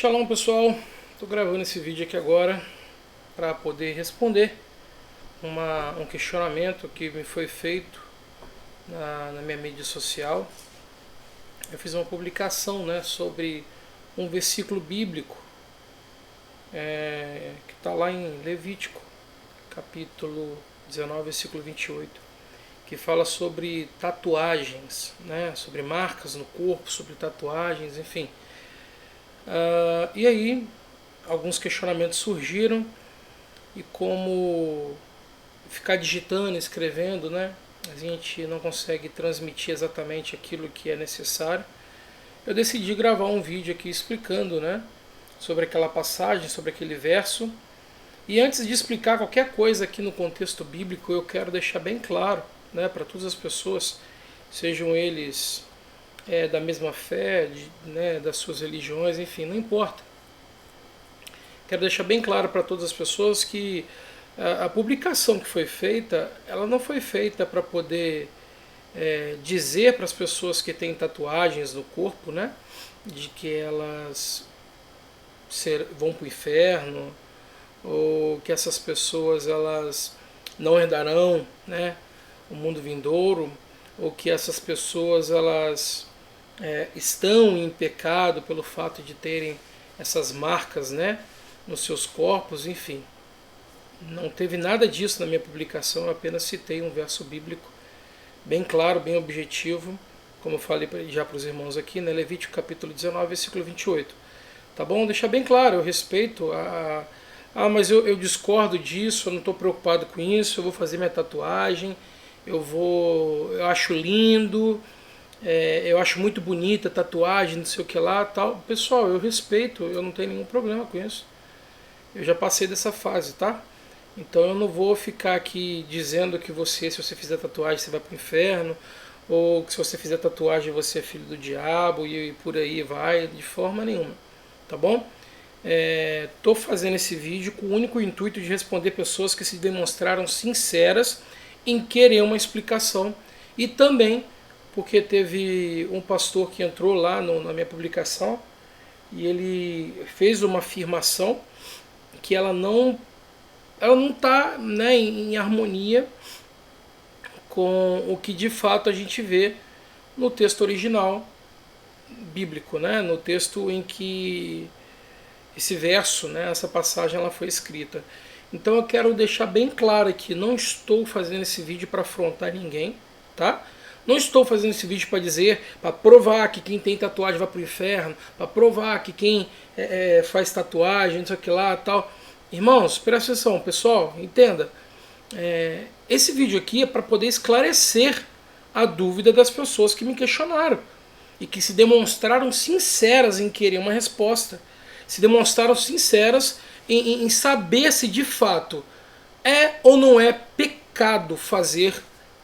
Shalom pessoal, estou gravando esse vídeo aqui agora para poder responder um questionamento que me foi feito na minha mídia social. Eu fiz uma publicação, sobre um versículo bíblico que está lá em Levítico, capítulo 19, versículo 28, que fala sobre tatuagens, sobre marcas no corpo, sobre tatuagens, enfim. E aí alguns questionamentos surgiram, e como ficar digitando, escrevendo, a gente não consegue transmitir exatamente aquilo que é necessário, eu decidi gravar um vídeo aqui explicando sobre aquela passagem, sobre aquele verso. E antes de explicar qualquer coisa aqui no contexto bíblico, eu quero deixar bem claro para todas as pessoas, sejam eles da mesma fé, das suas religiões, enfim, não importa. Quero deixar bem claro para todas as pessoas que a publicação que foi feita, ela não foi feita para poder dizer para as pessoas que têm tatuagens no corpo, de que elas vão para o inferno, ou que essas pessoas elas não herdarão o mundo vindouro, ou que essas pessoas elas estão em pecado pelo fato de terem essas marcas nos seus corpos, enfim. Não teve nada disso na minha publicação, eu apenas citei um verso bíblico bem claro, bem objetivo, como eu falei já para os irmãos aqui, Levítico capítulo 19, versículo 28. Tá bom? Deixar bem claro, eu respeito mas eu discordo disso, eu não estou preocupado com isso, eu vou fazer minha tatuagem, eu acho lindo, eu acho muito bonita a tatuagem, não sei o que lá, tal. Pessoal, eu respeito, eu não tenho nenhum problema com isso. Eu já passei dessa fase, tá? Então eu não vou ficar aqui dizendo que se você fizer tatuagem, você vai pro inferno, ou que se você fizer tatuagem, você é filho do diabo, e por aí vai, de forma nenhuma, tá bom? Tô fazendo esse vídeo com o único intuito de responder pessoas que se demonstraram sinceras em querer uma explicação, e também porque teve um pastor que entrou lá na minha publicação e ele fez uma afirmação que ela não está em harmonia com o que de fato a gente vê no texto original bíblico, no texto em que esse verso, essa passagem ela foi escrita. Então eu quero deixar bem claro aqui, não estou fazendo esse vídeo para afrontar ninguém, tá? Não estou fazendo esse vídeo para dizer, para provar que quem tem tatuagem vai para o inferno, para provar que quem faz tatuagem, não sei o que lá, tal. Irmãos, presta atenção, pessoal, entenda. Esse vídeo aqui é para poder esclarecer a dúvida das pessoas que me questionaram e que se demonstraram sinceras em querer uma resposta, se demonstraram sinceras em saber se de fato é ou não é pecado fazer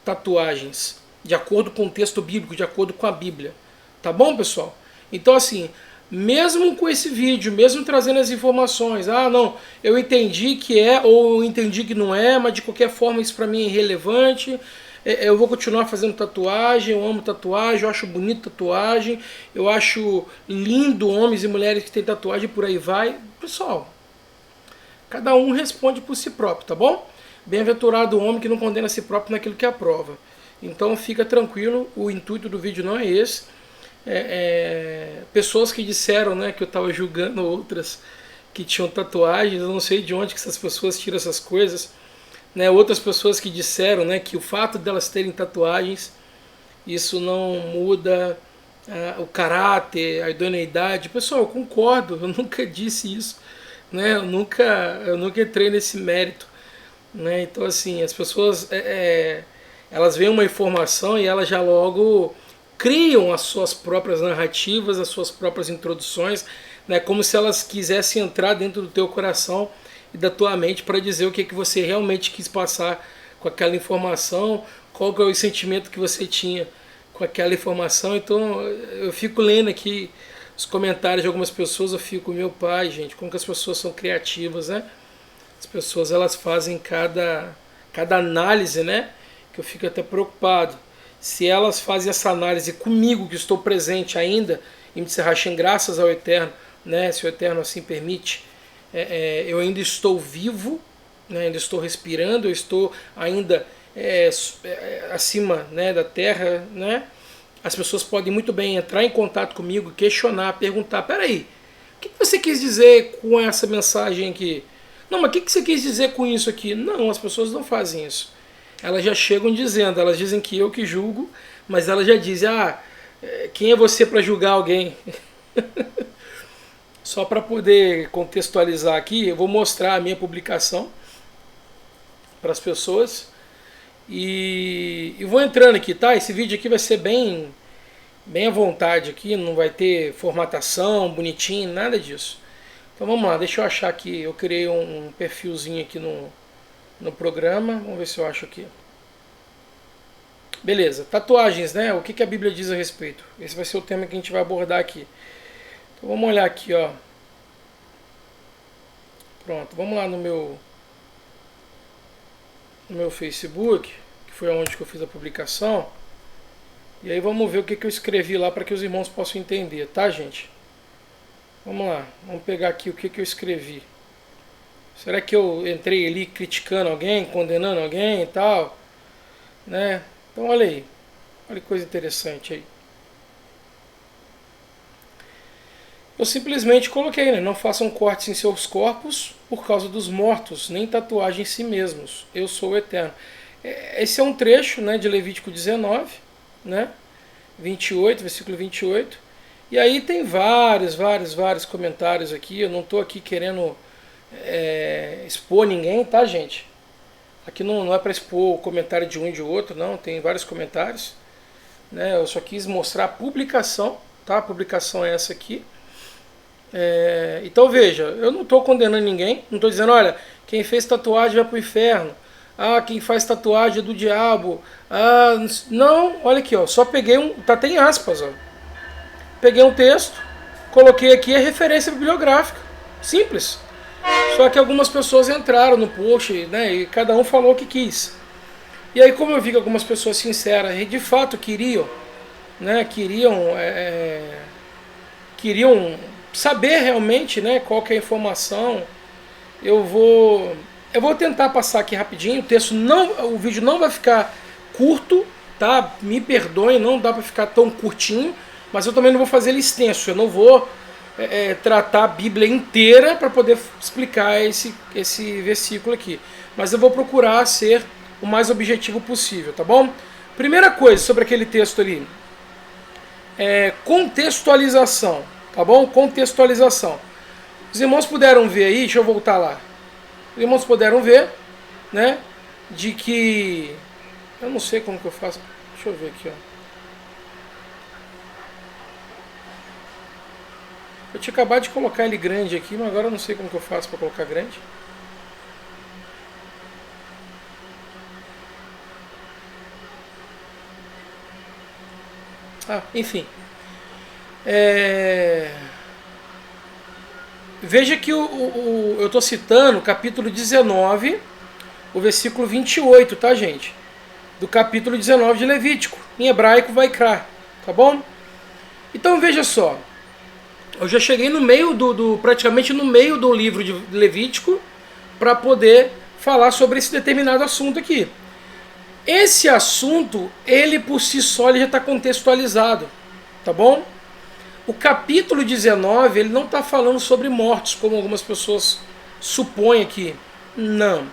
tatuagens, de acordo com o texto bíblico, de acordo com a Bíblia. Tá bom, pessoal? Então, assim, mesmo com esse vídeo, mesmo trazendo as informações, não, eu entendi que é, ou eu entendi que não é, mas de qualquer forma isso pra mim é irrelevante, eu vou continuar fazendo tatuagem, eu amo tatuagem, eu acho bonito tatuagem, eu acho lindo homens e mulheres que têm tatuagem, por aí vai. Pessoal, cada um responde por si próprio, tá bom? Bem-aventurado o homem que não condena a si próprio naquilo que aprova. Então fica tranquilo, o intuito do vídeo não é esse. Pessoas que disseram que eu estava julgando outras que tinham tatuagens, eu não sei de onde que essas pessoas tiram essas coisas. Outras pessoas que disseram que o fato delas terem tatuagens, isso não muda o caráter, a idoneidade. Pessoal, eu concordo, eu nunca disse isso. Eu nunca entrei nesse mérito. Então, assim, as pessoas elas veem uma informação e elas já logo criam as suas próprias narrativas, as suas próprias introduções, como se elas quisessem entrar dentro do teu coração e da tua mente para dizer o que você realmente quis passar com aquela informação, qual que é o sentimento que você tinha com aquela informação. Então eu fico lendo aqui os comentários de algumas pessoas, eu fico, meu pai, gente, como que as pessoas são criativas, As pessoas elas fazem cada análise, que eu fico até preocupado. Se elas fazem essa análise comigo, que estou presente ainda, em Mitzrayim, graças ao Eterno, né, se o Eterno assim permite, eu ainda estou vivo, né, ainda estou respirando, eu estou ainda acima, né, da terra, né, as pessoas podem muito bem entrar em contato comigo, questionar, perguntar, peraí, o que você quis dizer com essa mensagem aqui? Não, mas o que você quis dizer com isso aqui? Não, as pessoas não fazem isso. Elas já chegam dizendo, elas dizem que eu que julgo, mas elas já dizem, quem é você para julgar alguém? Só para poder contextualizar aqui, eu vou mostrar a minha publicação para as pessoas e vou entrando aqui, tá? Esse vídeo aqui vai ser bem à vontade aqui, não vai ter formatação, bonitinho, nada disso. Então vamos lá, deixa eu achar aqui, eu criei um perfilzinho aqui no programa, vamos ver se eu acho aqui. Beleza, tatuagens, né? O que a Bíblia diz a respeito? Esse vai ser o tema que a gente vai abordar aqui. Então vamos olhar aqui, ó. Pronto, vamos lá no meu Facebook, que foi onde que eu fiz a publicação. E aí vamos ver o que eu escrevi lá para que os irmãos possam entender, tá, gente? Vamos lá, vamos pegar aqui o que eu escrevi. Será que eu entrei ali criticando alguém, condenando alguém e tal? Né? Então olha aí, olha que coisa interessante aí. Eu simplesmente coloquei, né? Não façam cortes em seus corpos por causa dos mortos, nem tatuagem em si mesmos. Eu sou o Eterno. Esse é um trecho, né, de Levítico 19, né? 28, versículo 28. E aí tem vários comentários aqui. Eu não estou aqui querendo expor ninguém, tá, gente? Aqui não é para expor o comentário de um e de outro, não. Tem vários comentários, né? Eu só quis mostrar a publicação, tá? A publicação é essa aqui. Então veja, eu não estou condenando ninguém, não estou dizendo, olha, quem fez tatuagem vai para o inferno, quem faz tatuagem é do diabo, não, olha aqui, ó, só peguei tá até em aspas, ó. Peguei um texto, coloquei aqui a referência bibliográfica, simples. Só que algumas pessoas entraram no post, né, e cada um falou o que quis. E aí como eu vi que algumas pessoas sinceras de fato queriam, né, queriam saber realmente, né, qual que é a informação, eu vou tentar passar aqui rapidinho. O vídeo não vai ficar curto, tá? Me perdoem, não dá para ficar tão curtinho, mas eu também não vou fazer ele extenso. Eu não vou tratar a Bíblia inteira para poder explicar esse versículo aqui, mas eu vou procurar ser o mais objetivo possível, tá bom? Primeira coisa sobre aquele texto ali, contextualização. Tá bom? Contextualização. Os irmãos puderam ver aí, deixa eu voltar lá. Os irmãos puderam ver, né? De que... Eu não sei como que eu faço. Deixa eu ver aqui, ó. Eu tinha acabado de colocar ele grande aqui, mas agora eu não sei como que eu faço para colocar grande. Enfim. Veja que eu estou citando o capítulo 19, o versículo 28, tá, gente? Do capítulo 19 de Levítico. Em hebraico, Vaikra, tá bom? Então veja só. Eu já cheguei no meio praticamente no meio do livro de Levítico para poder falar sobre esse determinado assunto aqui. Esse assunto, ele por si só, ele já está contextualizado, tá bom? O capítulo 19, ele não está falando sobre mortos, como algumas pessoas supõem aqui. Não.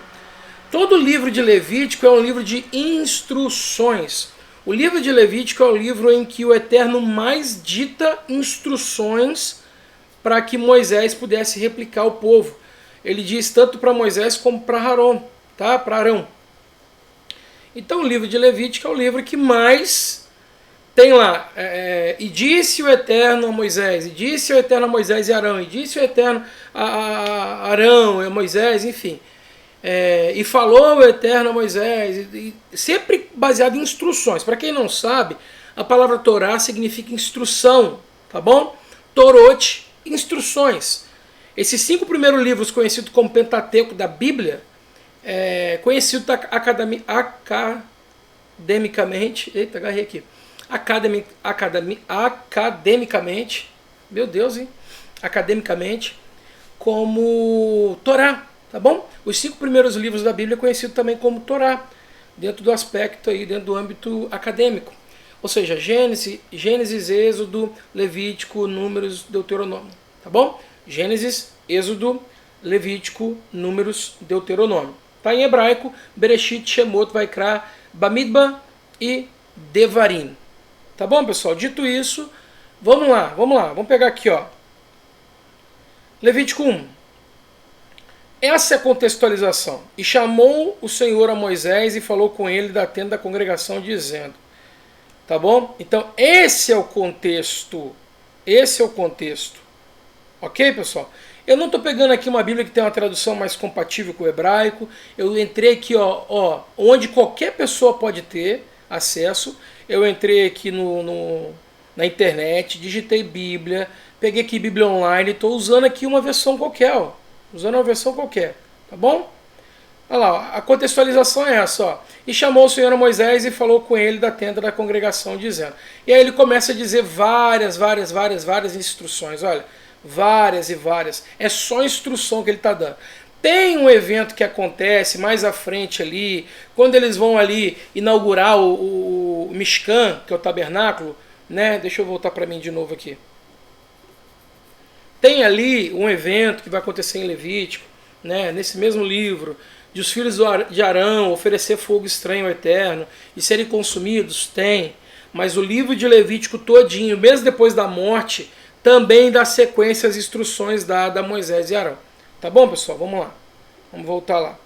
Todo o livro de Levítico é um livro de instruções. O livro de Levítico é o livro em que o Eterno mais dita instruções para que Moisés pudesse replicar o povo. Ele diz tanto para Moisés como para Arão, tá? Para Arão. Então o livro de Levítico é o livro que mais tem lá, e disse o Eterno a Moisés, e disse o Eterno a Moisés e Arão, e disse o Eterno a Arão e a Moisés, enfim. E falou o Eterno a Moisés, e sempre baseado em instruções. Para quem não sabe, a palavra Torá significa instrução, tá bom? Torot, instruções. Esses 5 primeiros livros, conhecidos como Pentateuco da Bíblia, conhecido academicamente, eita, agarrei aqui, academicamente, meu Deus, hein? Academicamente, como Torá, tá bom? Os 5 primeiros livros da Bíblia é conhecido também como Torá, dentro do aspecto aí, dentro do âmbito acadêmico. Ou seja, Gênesis, Êxodo, Levítico, Números, Deuteronômio, tá bom? Gênesis, Êxodo, Levítico, Números, Deuteronômio. Tá em hebraico, Bereshit, Shemot, Vaikra, Bamidbar e Devarim. Tá bom, pessoal? Dito isso, vamos lá. Vamos pegar aqui, ó. Levítico 1. Essa é a contextualização. E chamou o Senhor a Moisés e falou com ele da tenda da congregação, dizendo. Tá bom? Então, esse é o contexto. Esse é o contexto. Ok, pessoal? Eu não estou pegando aqui uma Bíblia que tem uma tradução mais compatível com o hebraico. Eu entrei aqui, ó, onde qualquer pessoa pode ter acesso. Eu entrei aqui na internet, digitei Bíblia, peguei aqui Bíblia online e estou usando aqui uma versão qualquer, ó. Usando uma versão qualquer, tá bom? Olha lá, ó, a contextualização é essa, ó. E chamou o Senhor a Moisés e falou com ele da tenda da congregação, dizendo. E aí ele começa a dizer várias instruções, olha. Várias e várias. É só instrução que ele está dando. Tem um evento que acontece mais à frente ali, quando eles vão ali inaugurar o Mishkan, que é o tabernáculo, né? Deixa eu voltar para mim de novo aqui. Tem ali um evento que vai acontecer em Levítico, né? Nesse mesmo livro, de os filhos de Arão oferecer fogo estranho ao Eterno e serem consumidos. Tem. Mas o livro de Levítico todinho, mesmo depois da morte, também dá sequência às instruções dadas a Moisés e Arão. Tá bom, pessoal? Vamos lá. Vamos voltar lá.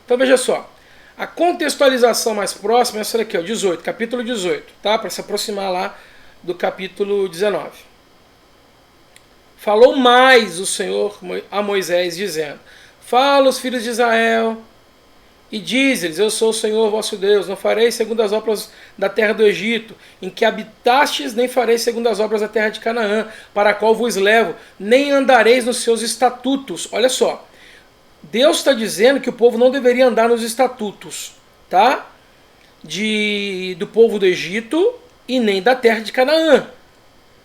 Então veja só. A contextualização mais próxima é essa daqui, ó, 18, capítulo 18, tá? Para se aproximar lá do capítulo 19. Falou mais o Senhor a Moisés, dizendo: fala aos filhos de Israel e diz-lhes: eu sou o Senhor vosso Deus, não farei segundo as obras da terra do Egito, em que habitastes, nem farei segundo as obras da terra de Canaã, para a qual vos levo, nem andareis nos seus estatutos. Olha só, Deus está dizendo que o povo não deveria andar nos estatutos, tá? Do povo do Egito e nem da terra de Canaã.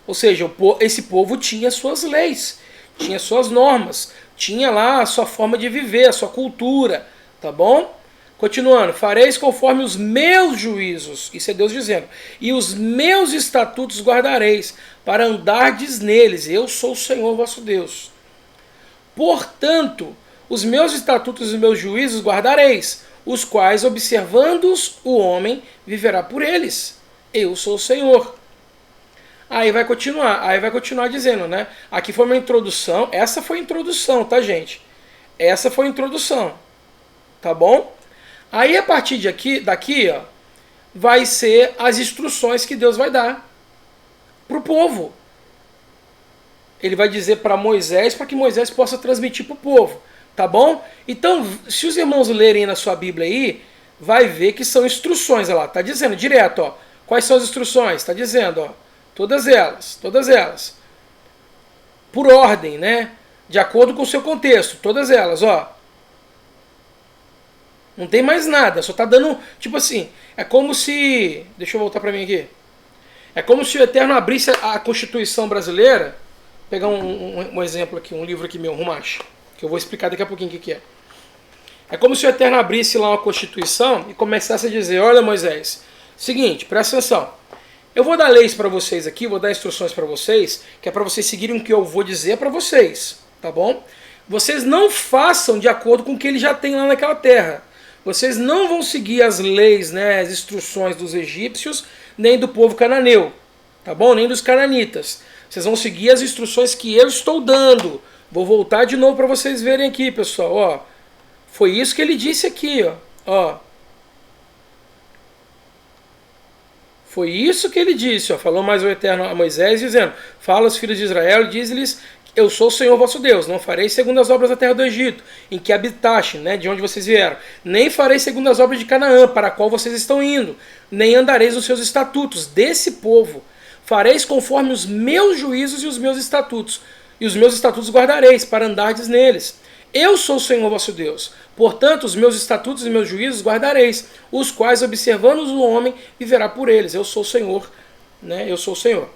Ou seja, esse povo tinha suas leis, tinha suas normas, tinha lá a sua forma de viver, a sua cultura, tá bom? Continuando, fareis conforme os meus juízos, isso é Deus dizendo, e os meus estatutos guardareis, para andardes neles, eu sou o Senhor vosso Deus. Portanto, os meus estatutos e os meus juízos guardareis, os quais, observando-os, o homem viverá por eles. Eu sou o Senhor. Aí vai continuar dizendo, né? Aqui foi uma introdução, essa foi a introdução, tá, gente? Essa foi a introdução, tá bom? Aí a partir daqui, ó, vai ser as instruções que Deus vai dar para o povo. Ele vai dizer para Moisés, para que Moisés possa transmitir para o povo, tá bom? Então, se os irmãos lerem na sua Bíblia aí, vai ver que são instruções, olha lá, tá dizendo direto, ó. Quais são as instruções? Tá dizendo, ó. Todas elas. Por ordem, né? De acordo com o seu contexto. Todas elas, ó. Não tem mais nada. Só tá dando, tipo assim, é como se... Deixa eu voltar pra mim aqui. É como se o Eterno abrisse a Constituição brasileira. Vou pegar um exemplo aqui, um livro aqui meu, Rumache, que eu vou explicar daqui a pouquinho o que é. É como se o Eterno abrisse lá uma Constituição e começasse a dizer: olha, Moisés, seguinte, presta atenção. Eu vou dar leis para vocês aqui, vou dar instruções para vocês, que é para vocês seguirem o que eu vou dizer para vocês, tá bom? Vocês não façam de acordo com o que ele já tem lá naquela terra. Vocês não vão seguir as leis, né, as instruções dos egípcios, nem do povo cananeu, tá bom? Nem dos cananitas. Vocês vão seguir as instruções que eu estou dando. Vou voltar de novo para vocês verem aqui, pessoal, ó. Foi isso que ele disse aqui, ó. Foi isso que ele disse, ó. Falou mais o Eterno a Moisés, dizendo: fala aos filhos de Israel e diz-lhes: eu sou o Senhor vosso Deus, não farei segundo as obras da terra do Egito, em que habitaste, né, de onde vocês vieram, nem farei segundo as obras de Canaã, para a qual vocês estão indo, nem andareis nos seus estatutos desse povo. Fareis conforme os meus juízos e os meus estatutos, e os meus estatutos guardareis, para andardes neles. Eu sou o Senhor vosso Deus. Portanto, os meus estatutos e meus juízos guardareis, os quais, observando-os o homem, viverá por eles. Eu sou o Senhor, né? Eu sou o Senhor.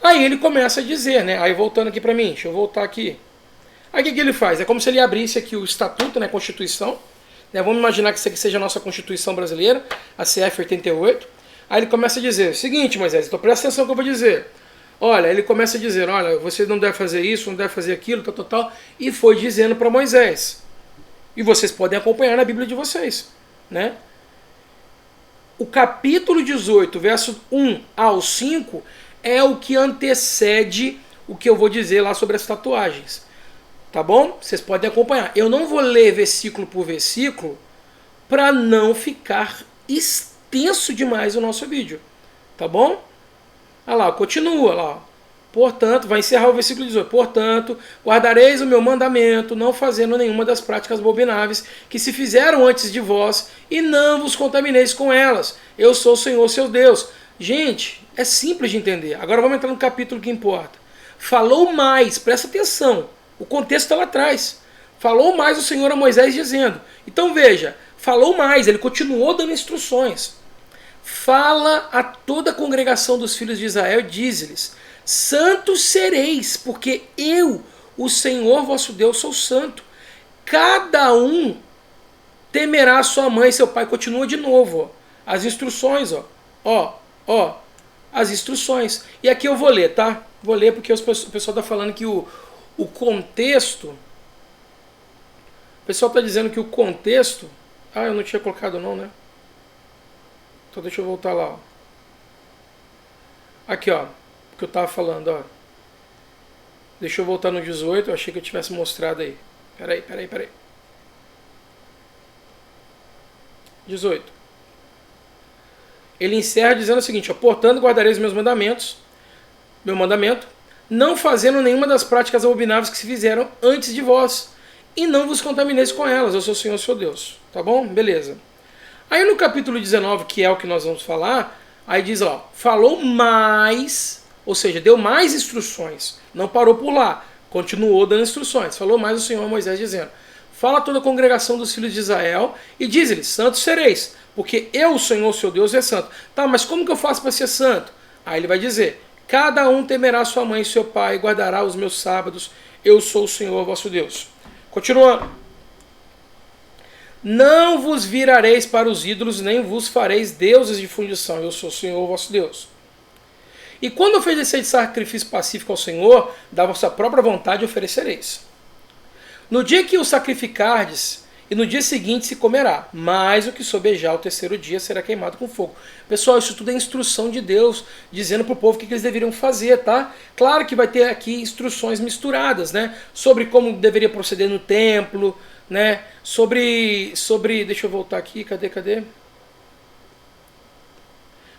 Aí ele começa a dizer, né? Aí voltando aqui para mim, deixa eu voltar aqui. Aí o que ele faz? É como se ele abrisse aqui o Estatuto, né, a Constituição. Né? Vamos imaginar que isso aqui seja a nossa Constituição brasileira, a CF 88. Aí ele começa a dizer, seguinte, Moisés, então presta atenção no que eu vou dizer. Olha, ele começa a dizer, olha, você não deve fazer isso, não deve fazer aquilo, tal, tal, tal. E foi dizendo para Moisés. E vocês podem acompanhar na Bíblia de vocês, né? O capítulo 18, verso 1 ao 5, é o que antecede o que eu vou dizer lá sobre as tatuagens. Tá bom? Vocês podem acompanhar. Eu não vou ler versículo por versículo para não ficar extenso demais o nosso vídeo. Tá bom? Olha lá, continua lá. Portanto, vai encerrar o versículo 18. Portanto, guardareis o meu mandamento, não fazendo nenhuma das práticas abomináveis que se fizeram antes de vós, e não vos contamineis com elas. Eu sou o Senhor, seu Deus. Gente, é simples de entender. Agora vamos entrar no capítulo que importa. Falou mais, presta atenção. O contexto está lá atrás. Falou mais o Senhor a Moisés dizendo. Então veja, falou mais, ele continuou dando instruções. Fala a toda a congregação dos filhos de Israel e diz-lhes: santos sereis, porque eu, o Senhor vosso Deus, sou santo. Cada um temerá sua mãe e seu pai. Continua de novo, ó. As instruções, ó, as instruções. E aqui eu vou ler, tá? Vou ler porque o pessoal está falando que o contexto... O pessoal está dizendo que o contexto... Ah, eu não tinha colocado não, né? Então deixa eu voltar lá, ó. Aqui, ó. O que eu estava falando, ó. Deixa eu voltar no 18. Eu achei que eu tivesse mostrado aí. Peraí. 18. Ele encerra dizendo o seguinte, ó. Portanto, guardareis meus mandamentos, meu mandamento, não fazendo nenhuma das práticas abomináveis que se fizeram antes de vós, e não vos contamineis com elas. Eu sou o Senhor, seu Deus. Tá bom? Beleza. Aí no capítulo 19, que é o que nós vamos falar, aí diz, ó, falou mais, ou seja, deu mais instruções. Não parou por lá, continuou dando instruções. Falou mais o Senhor a Moisés dizendo, fala a toda a congregação dos filhos de Israel e diz-lhes, santos sereis, porque eu, o Senhor, seu Deus, é santo. Tá, mas como que eu faço para ser santo? Aí ele vai dizer, cada um temerá sua mãe e seu pai e guardará os meus sábados. Eu sou o Senhor, vosso Deus. Continuando. Não vos virareis para os ídolos, nem vos fareis deuses de fundição. Eu sou o Senhor, vosso Deus. E quando ofereceis sacrifício pacífico ao Senhor, da vossa própria vontade oferecereis. No dia que o sacrificardes, e no dia seguinte se comerá, mas o que sobejar o terceiro dia será queimado com fogo. Pessoal, isso tudo é instrução de Deus, dizendo para o povo o que eles deveriam fazer, tá? Claro que vai ter aqui instruções misturadas, né? Sobre como deveria proceder no templo, né? Sobre, deixa eu voltar aqui, cadê?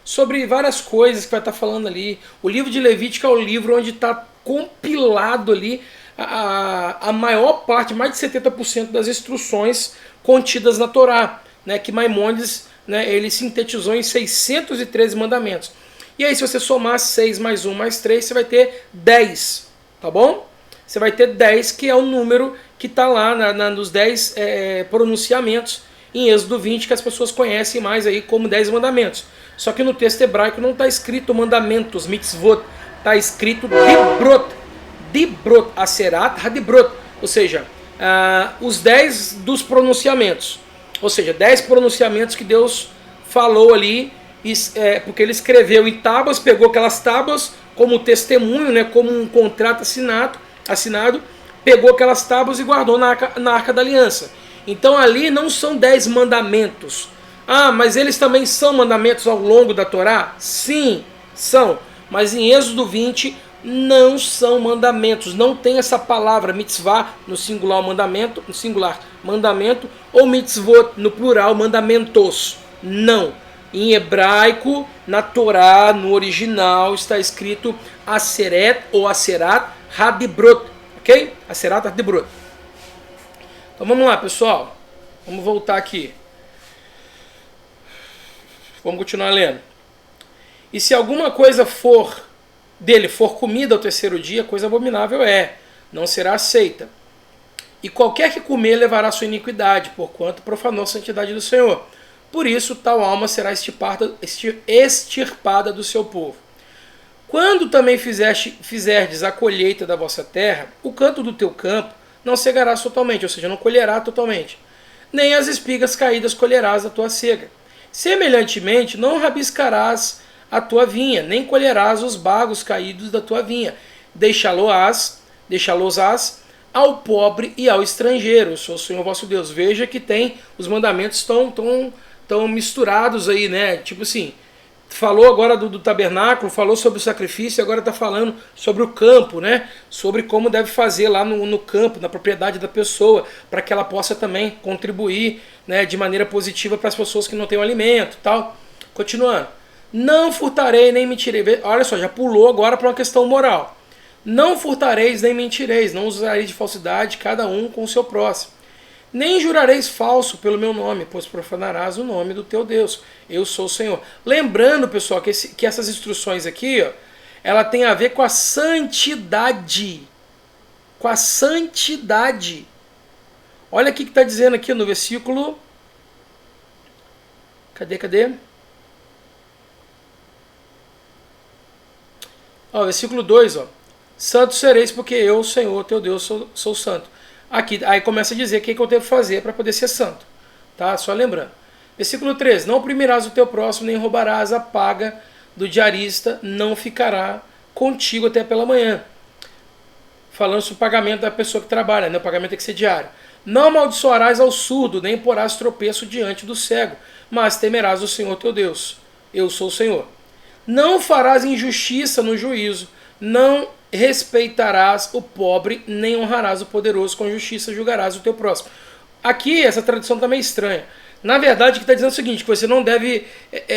Sobre várias coisas que vai estar falando ali. O livro de Levítico é o livro onde está compilado ali a maior parte, mais de 70% das instruções contidas na Torá, né, que Maimônides, né, ele sintetizou em 613 mandamentos. E aí se você somar 6 mais 1 mais 3, você vai ter 10, tá bom? Você vai ter 10, que é o número que está lá nos 10 pronunciamentos em Êxodo 20, que as pessoas conhecem mais aí como 10 mandamentos. Só que no texto hebraico não está escrito mandamentos, mitzvot, está escrito dibrot, aserat, hadibrot, ou seja, os 10 dos pronunciamentos, ou seja, 10 pronunciamentos que Deus falou ali, porque ele escreveu em tábuas, pegou aquelas tábuas como testemunho, né, como um contrato assinado, pegou aquelas tábuas e guardou na Arca da Aliança. Então ali não são 10 mandamentos. Ah, mas eles também são mandamentos ao longo da Torá? Sim, são. Mas em Êxodo 20 não são mandamentos. Não tem essa palavra mitzvah no singular mandamento, ou mitzvot no plural mandamentos. Não. Em hebraico, na Torá, no original, está escrito aseret ou aserat hadibrot. Ok? Aserat hadibrot. Então vamos lá, pessoal. Vamos voltar aqui. Vamos continuar lendo. E se alguma coisa dele for comida ao terceiro dia, coisa abominável não será aceita. E qualquer que comer levará sua iniquidade, porquanto profanou a santidade do Senhor. Por isso, tal alma será extirpada do seu povo. Quando também fizerdes a colheita da vossa terra, o canto do teu campo não cegarás totalmente, ou seja, não colherá totalmente, nem as espigas caídas colherás da tua cega. Semelhantemente, não rabiscarás a tua vinha, nem colherás os bagos caídos da tua vinha. Deixá-los-ás ao pobre e ao estrangeiro. Eu sou o Senhor vosso Deus. Veja que tem, os mandamentos estão misturados aí, né? Tipo assim, falou agora do tabernáculo, falou sobre o sacrifício, agora está falando sobre o campo, né? Sobre como deve fazer lá no campo, na propriedade da pessoa, para que ela possa também contribuir, né, de maneira positiva para as pessoas que não têm o alimento, tal. Continuando. Não furtarei nem mentirei. Olha só, já pulou agora para uma questão moral. Não furtareis nem mentireis, não usareis de falsidade, cada um com o seu próximo. Nem jurareis falso pelo meu nome, pois profanarás o nome do teu Deus. Eu sou o Senhor. Lembrando, pessoal, que essas instruções aqui, ó, ela tem a ver com a santidade. Com a santidade. Olha o que está dizendo aqui no versículo... Cadê? Ó, versículo 2, ó. Santo sereis porque eu, Senhor, teu Deus, sou santo. Aqui, aí começa a dizer o que eu devo fazer para poder ser santo. Tá? Só lembrando. Versículo 3. Não oprimirás o teu próximo, nem roubarás a paga do diarista, não ficará contigo até pela manhã. Falando sobre o pagamento da pessoa que trabalha, né? O pagamento tem que ser diário. Não amaldiçoarás ao surdo, nem porás tropeço diante do cego, mas temerás o Senhor teu Deus. Eu sou o Senhor. Não farás injustiça no juízo, não respeitarás o pobre, nem honrarás o poderoso, com justiça julgarás o teu próximo. Aqui, essa tradução está meio estranha. Na verdade, o que está dizendo é o seguinte, que você não deve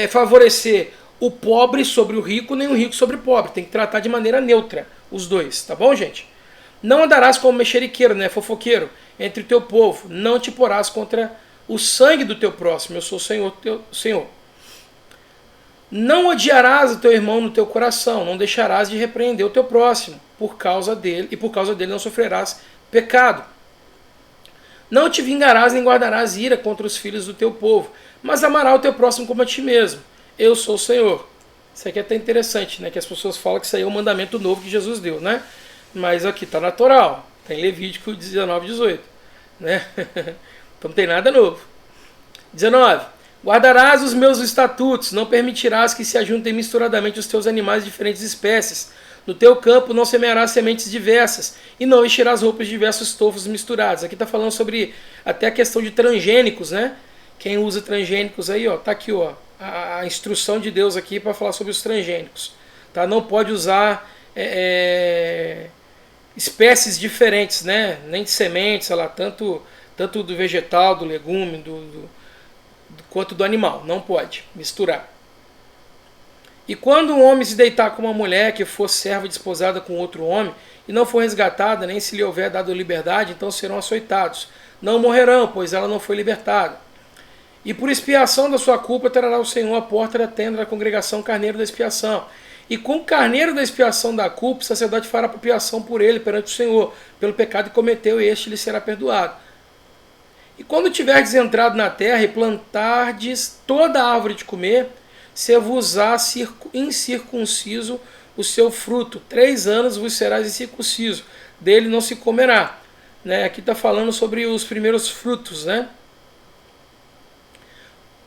favorecer o pobre sobre o rico, nem o rico sobre o pobre. Tem que tratar de maneira neutra os dois, tá bom, gente? Não andarás como mexeriqueiro, né, fofoqueiro, entre o teu povo. Não te porás contra o sangue do teu próximo. Eu sou o Senhor, teu Senhor. Não odiarás o teu irmão no teu coração, não deixarás de repreender o teu próximo por causa dele, e por causa dele não sofrerás pecado. Não te vingarás nem guardarás ira contra os filhos do teu povo, mas amarás o teu próximo como a ti mesmo. Eu sou o Senhor. Isso aqui é até interessante, né? Que as pessoas falam que isso aí é um mandamento novo que Jesus deu, né? Mas aqui está natural, está em Levítico 19, 18. Né? Então não tem nada novo. 19. Guardarás os meus estatutos, não permitirás que se ajuntem misturadamente os teus animais de diferentes espécies. No teu campo não semearás sementes diversas, e não vestirás roupas de diversos estofos misturados. Aqui está falando sobre até a questão de transgênicos, né? Quem usa transgênicos aí, ó, tá aqui, ó, a instrução de Deus aqui para falar sobre os transgênicos. Tá? Não pode usar espécies diferentes, né? Nem de sementes, sei lá, tanto do vegetal, do legume, quanto do animal. Não pode misturar. E quando um homem se deitar com uma mulher que for serva desposada com outro homem, e não for resgatada, nem se lhe houver dado liberdade, então serão açoitados. Não morrerão, pois ela não foi libertada. E por expiação da sua culpa trará o Senhor à porta da tenda da congregação carneiro da expiação. E com o carneiro da expiação da culpa, o sacerdote fará propiciação por ele perante o Senhor, pelo pecado que cometeu, e este lhe será perdoado. E quando tiverdes entrado na terra e plantardes toda a árvore de comer, ser-vos-á incircunciso o seu fruto. 3 anos vos serás incircunciso, dele não se comerá. Né? Aqui está falando sobre os primeiros frutos, né?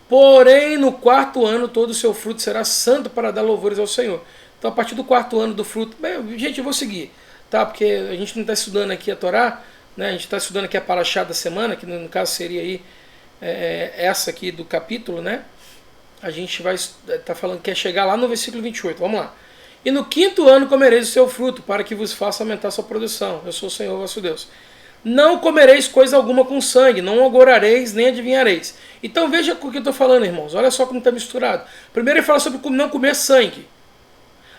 Porém, no 4º ano, todo o seu fruto será santo para dar louvores ao Senhor. Então, a partir do 4º ano do fruto... Bem, gente, eu vou seguir, tá? Porque a gente não está estudando aqui a Torá, né? A gente está estudando aqui a Parashá da semana, que no caso seria aí essa aqui do capítulo, né? A gente vai estar falando que quer chegar lá no versículo 28. Vamos lá. E no 5º ano comereis o seu fruto, para que vos faça aumentar a sua produção. Eu sou o Senhor vosso Deus. Não comereis coisa alguma com sangue, não agorareis, nem adivinhareis. Então veja o que eu estou falando, irmãos. Olha só como está misturado. Primeiro ele fala sobre não comer sangue.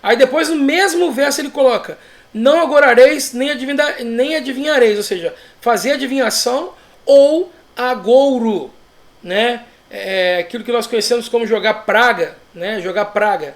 Aí depois no mesmo verso ele coloca, não agorareis, nem adivinhareis. Ou seja, fazer adivinhação ou agouro. Né? Aquilo que nós conhecemos como jogar praga. Né? Jogar praga.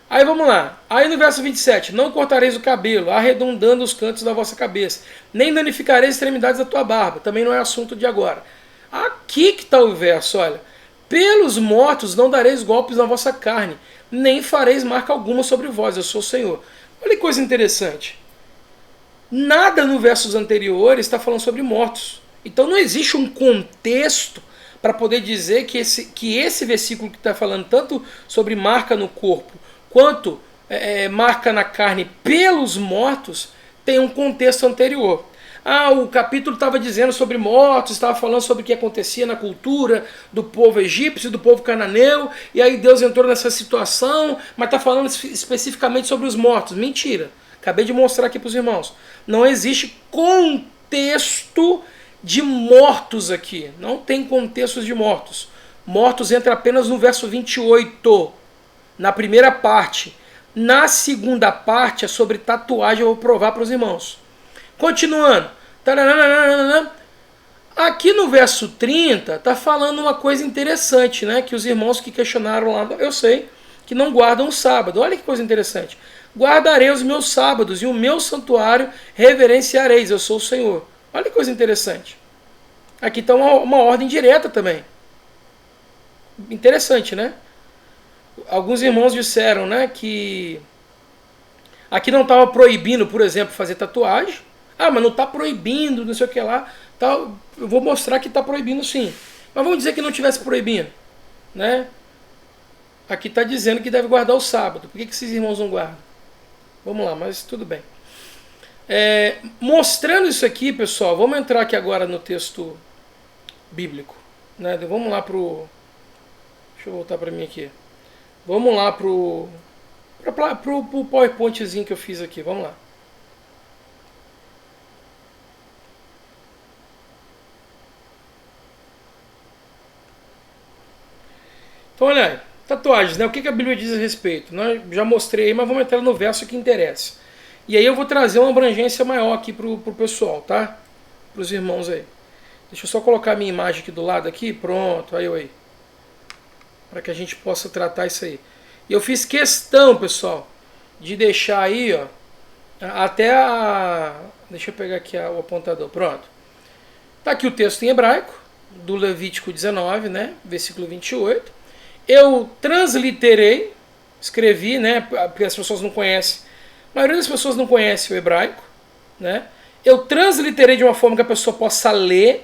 Aí vamos lá, aí no verso 27, não cortareis o cabelo, arredondando os cantos da vossa cabeça, nem danificareis as extremidades da tua barba, também não é assunto de agora. Aqui que está o verso, olha, pelos mortos não dareis golpes na vossa carne, nem fareis marca alguma sobre vós, eu sou o Senhor. Olha que coisa interessante. Nada no versos anteriores está falando sobre mortos. Então não existe um contexto para poder dizer que esse versículo que está falando tanto sobre marca no corpo quanto marca na carne pelos mortos tem um contexto anterior. O capítulo estava dizendo sobre mortos, estava falando sobre o que acontecia na cultura do povo egípcio, do povo cananeu, e aí Deus entrou nessa situação, mas está falando especificamente sobre os mortos. Mentira. Acabei de mostrar aqui para os irmãos. Não existe contexto de mortos aqui. Não tem contextos de mortos. Mortos entra apenas no verso 28, na primeira parte. Na segunda parte é sobre tatuagem, eu vou provar para os irmãos. Continuando. Aqui no verso 30 está falando uma coisa interessante, né? Que os irmãos que questionaram lá, eu sei, que não guardam o sábado. Olha que coisa interessante. Guardarei os meus sábados e o meu santuário reverenciareis, eu sou o Senhor. Olha que coisa interessante. Aqui está uma ordem direta também. Interessante, né? Alguns irmãos disseram, né, que aqui não estava proibindo, por exemplo, fazer tatuagem. Mas não está proibindo, não sei o que lá. Tá, eu vou mostrar que está proibindo sim. Mas vamos dizer que não estivesse proibindo, né? Aqui está dizendo que deve guardar o sábado. Por que esses irmãos não guardam? Vamos lá, mas tudo bem. Mostrando isso aqui, pessoal, vamos entrar aqui agora no texto bíblico. Né? Vamos lá pro... Deixa eu voltar para mim aqui. Vamos lá pro PowerPointzinho que eu fiz aqui. Vamos lá. Então, olha aí. Tatuagens, né? O que a Bíblia diz a respeito? Eu já mostrei aí, mas vamos entrar no verso que interessa. E aí eu vou trazer uma abrangência maior aqui pro pessoal, tá? Para os irmãos aí. Deixa eu só colocar a minha imagem aqui do lado aqui. Pronto, aí. Para que a gente possa tratar isso aí. E eu fiz questão, pessoal, de deixar aí, ó, até a... Deixa eu pegar aqui o apontador. Pronto. Tá aqui o texto em hebraico, do Levítico 19, né? Versículo 28. Eu transliterei, escrevi, né, porque as pessoas não conhecem, a maioria das pessoas não conhece o hebraico, né? Eu transliterei de uma forma que a pessoa possa ler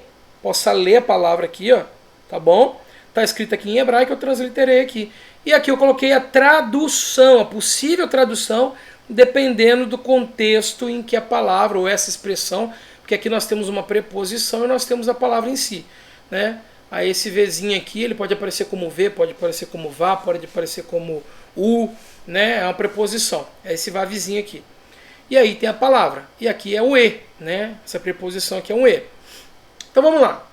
a palavra aqui, ó, tá bom? Tá escrito aqui em hebraico, eu transliterei aqui. E aqui eu coloquei a tradução, a possível tradução, dependendo do contexto em que a palavra ou essa expressão, porque aqui nós temos uma preposição e nós temos a palavra em si, né? Aí esse Vzinho aqui, ele pode aparecer como V, pode aparecer como vá, pode aparecer como U, né? É uma preposição. É esse vavizinho aqui. E aí tem a palavra. E aqui é o E, né? Essa preposição aqui é um E. Então vamos lá.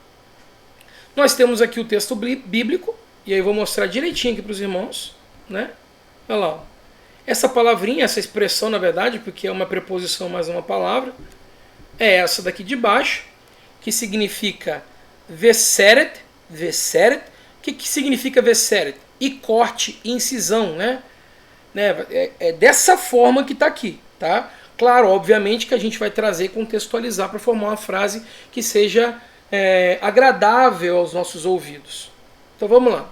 Nós temos aqui o texto bíblico, e aí eu vou mostrar direitinho aqui para os irmãos, né? Olha lá. Ó. Essa palavrinha, essa expressão, na verdade, porque é uma preposição mais uma palavra, é essa daqui de baixo, que significa veseret. Veseret. O que significa veseret? E corte, incisão, né? É dessa forma que está aqui, tá? Claro, obviamente que a gente vai trazer e contextualizar para formar uma frase que seja agradável aos nossos ouvidos. Então vamos lá.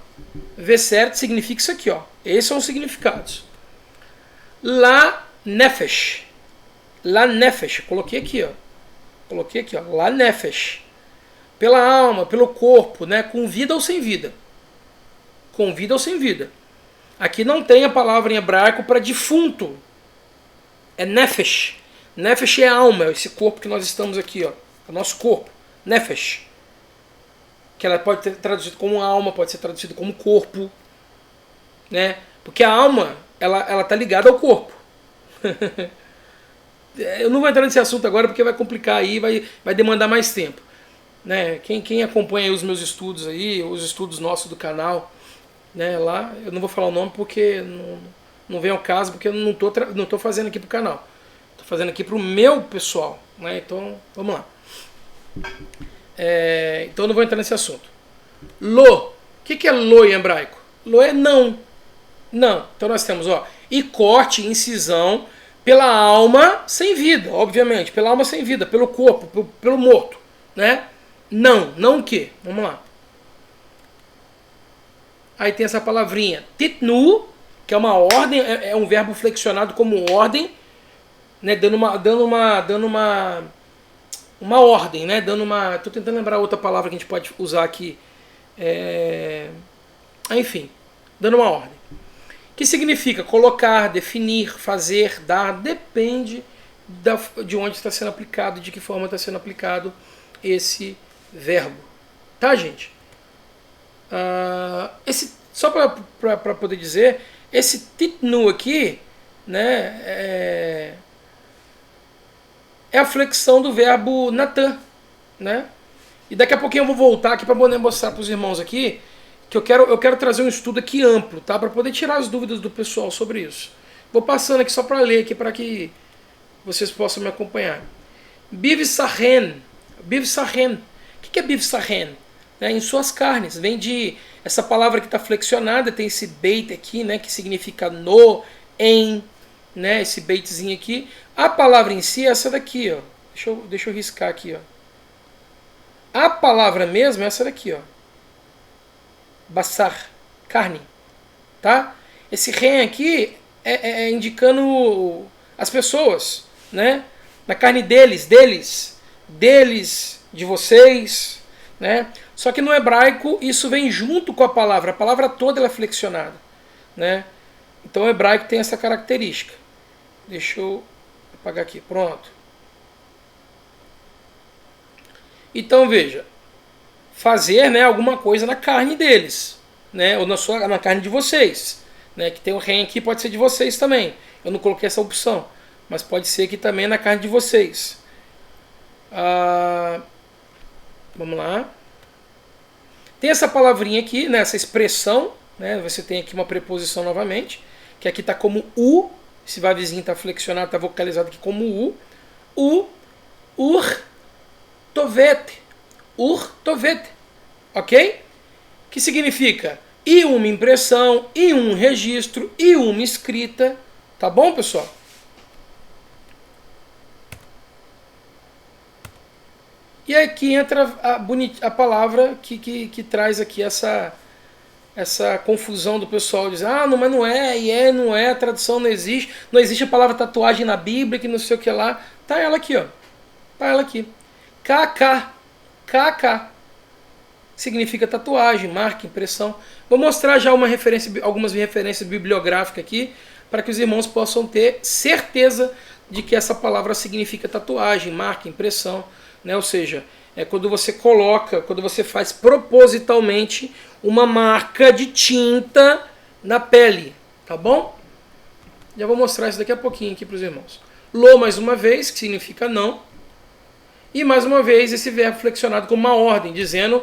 Veseret significa isso aqui, ó. Esses são os significados. La nefesh. La nefesh. Coloquei aqui, ó. La nefesh. Pela alma, pelo corpo, né? Com vida ou sem vida. Com vida ou sem vida. Aqui não tem a palavra em hebraico para defunto. É nefesh. Nefesh é alma, esse corpo que nós estamos aqui, ó. É o nosso corpo. Nefesh. Que ela pode ser traduzida como alma, pode ser traduzida como corpo. Né? Porque a alma, ela tá ligada ao corpo. Eu não vou entrar nesse assunto agora porque vai complicar aí, vai demandar mais tempo. Né? Quem acompanha os meus estudos aí, os estudos nossos do canal, né, lá, eu não vou falar o nome porque não vem ao caso, porque eu não tô fazendo aqui pro canal. Estou fazendo aqui pro meu pessoal. Né? Então, vamos lá. Então eu não vou entrar nesse assunto. Lo. O que é lo em hebraico? Lo é não. Não. Então nós temos, ó, e corte, incisão, pela alma sem vida, obviamente. Pela alma sem vida, pelo corpo, pelo morto. Né? Não o quê? Vamos lá. Aí tem essa palavrinha. Titnu, que é uma ordem, é um verbo flexionado como ordem, né, dando uma ordem, né, tô tentando lembrar outra palavra que a gente pode usar aqui, enfim, dando uma ordem. Que significa colocar, definir, fazer, dar, depende de onde está sendo aplicado, de que forma está sendo aplicado esse verbo. Tá, gente? Só para poder dizer, esse titnu aqui, né, é a flexão do verbo natan, né? E daqui a pouquinho eu vou voltar aqui para poder mostrar para os irmãos aqui que eu quero trazer um estudo aqui amplo, tá? Para poder tirar as dúvidas do pessoal sobre isso. Vou passando aqui só para ler aqui para que vocês possam me acompanhar. Biv sahen. Biv sahen. O que é biv sahen? Em suas carnes. Vem de essa palavra que está flexionada, tem esse beit aqui, né, que significa no, em, né, esse beitzinho aqui. A palavra em si é essa daqui, ó. Deixa eu riscar aqui, ó. A palavra mesmo é essa daqui, ó. Bassar, carne, tá? Esse ren aqui é indicando as pessoas, né? Na carne deles, de vocês, né? Só que no hebraico isso vem junto com a palavra toda ela é flexionada, né? Então o hebraico tem essa característica. Deixa eu apagar aqui, pronto. Então veja, fazer, né, alguma coisa na carne deles, né, ou na carne de vocês, né, que tem o ren aqui, pode ser de vocês também. Eu não coloquei essa opção, mas pode ser que também é na carne de vocês. Vamos lá. Tem essa palavrinha aqui, né, essa expressão, né, você tem aqui uma preposição novamente, que aqui está como u, esse vavezinho está flexionado, está vocalizado aqui como u, ur, tovet, ok? Que significa e uma impressão, e um registro, e uma escrita, tá bom, pessoal? E aqui entra a palavra que traz aqui essa confusão do pessoal, diz, mas não é, não é, a tradução não existe a palavra tatuagem na Bíblia, que não sei o que lá. Tá ela aqui, ó. Tá ela aqui. KK. Significa tatuagem, marca, impressão. Vou mostrar já algumas referências bibliográficas aqui, para que os irmãos possam ter certeza de que essa palavra significa tatuagem, marca, impressão, né? Ou seja, é quando você faz propositalmente uma marca de tinta na pele, tá bom? Já vou mostrar isso daqui a pouquinho aqui para os irmãos. Lo, mais uma vez, que significa não. E mais uma vez esse verbo flexionado como uma ordem, dizendo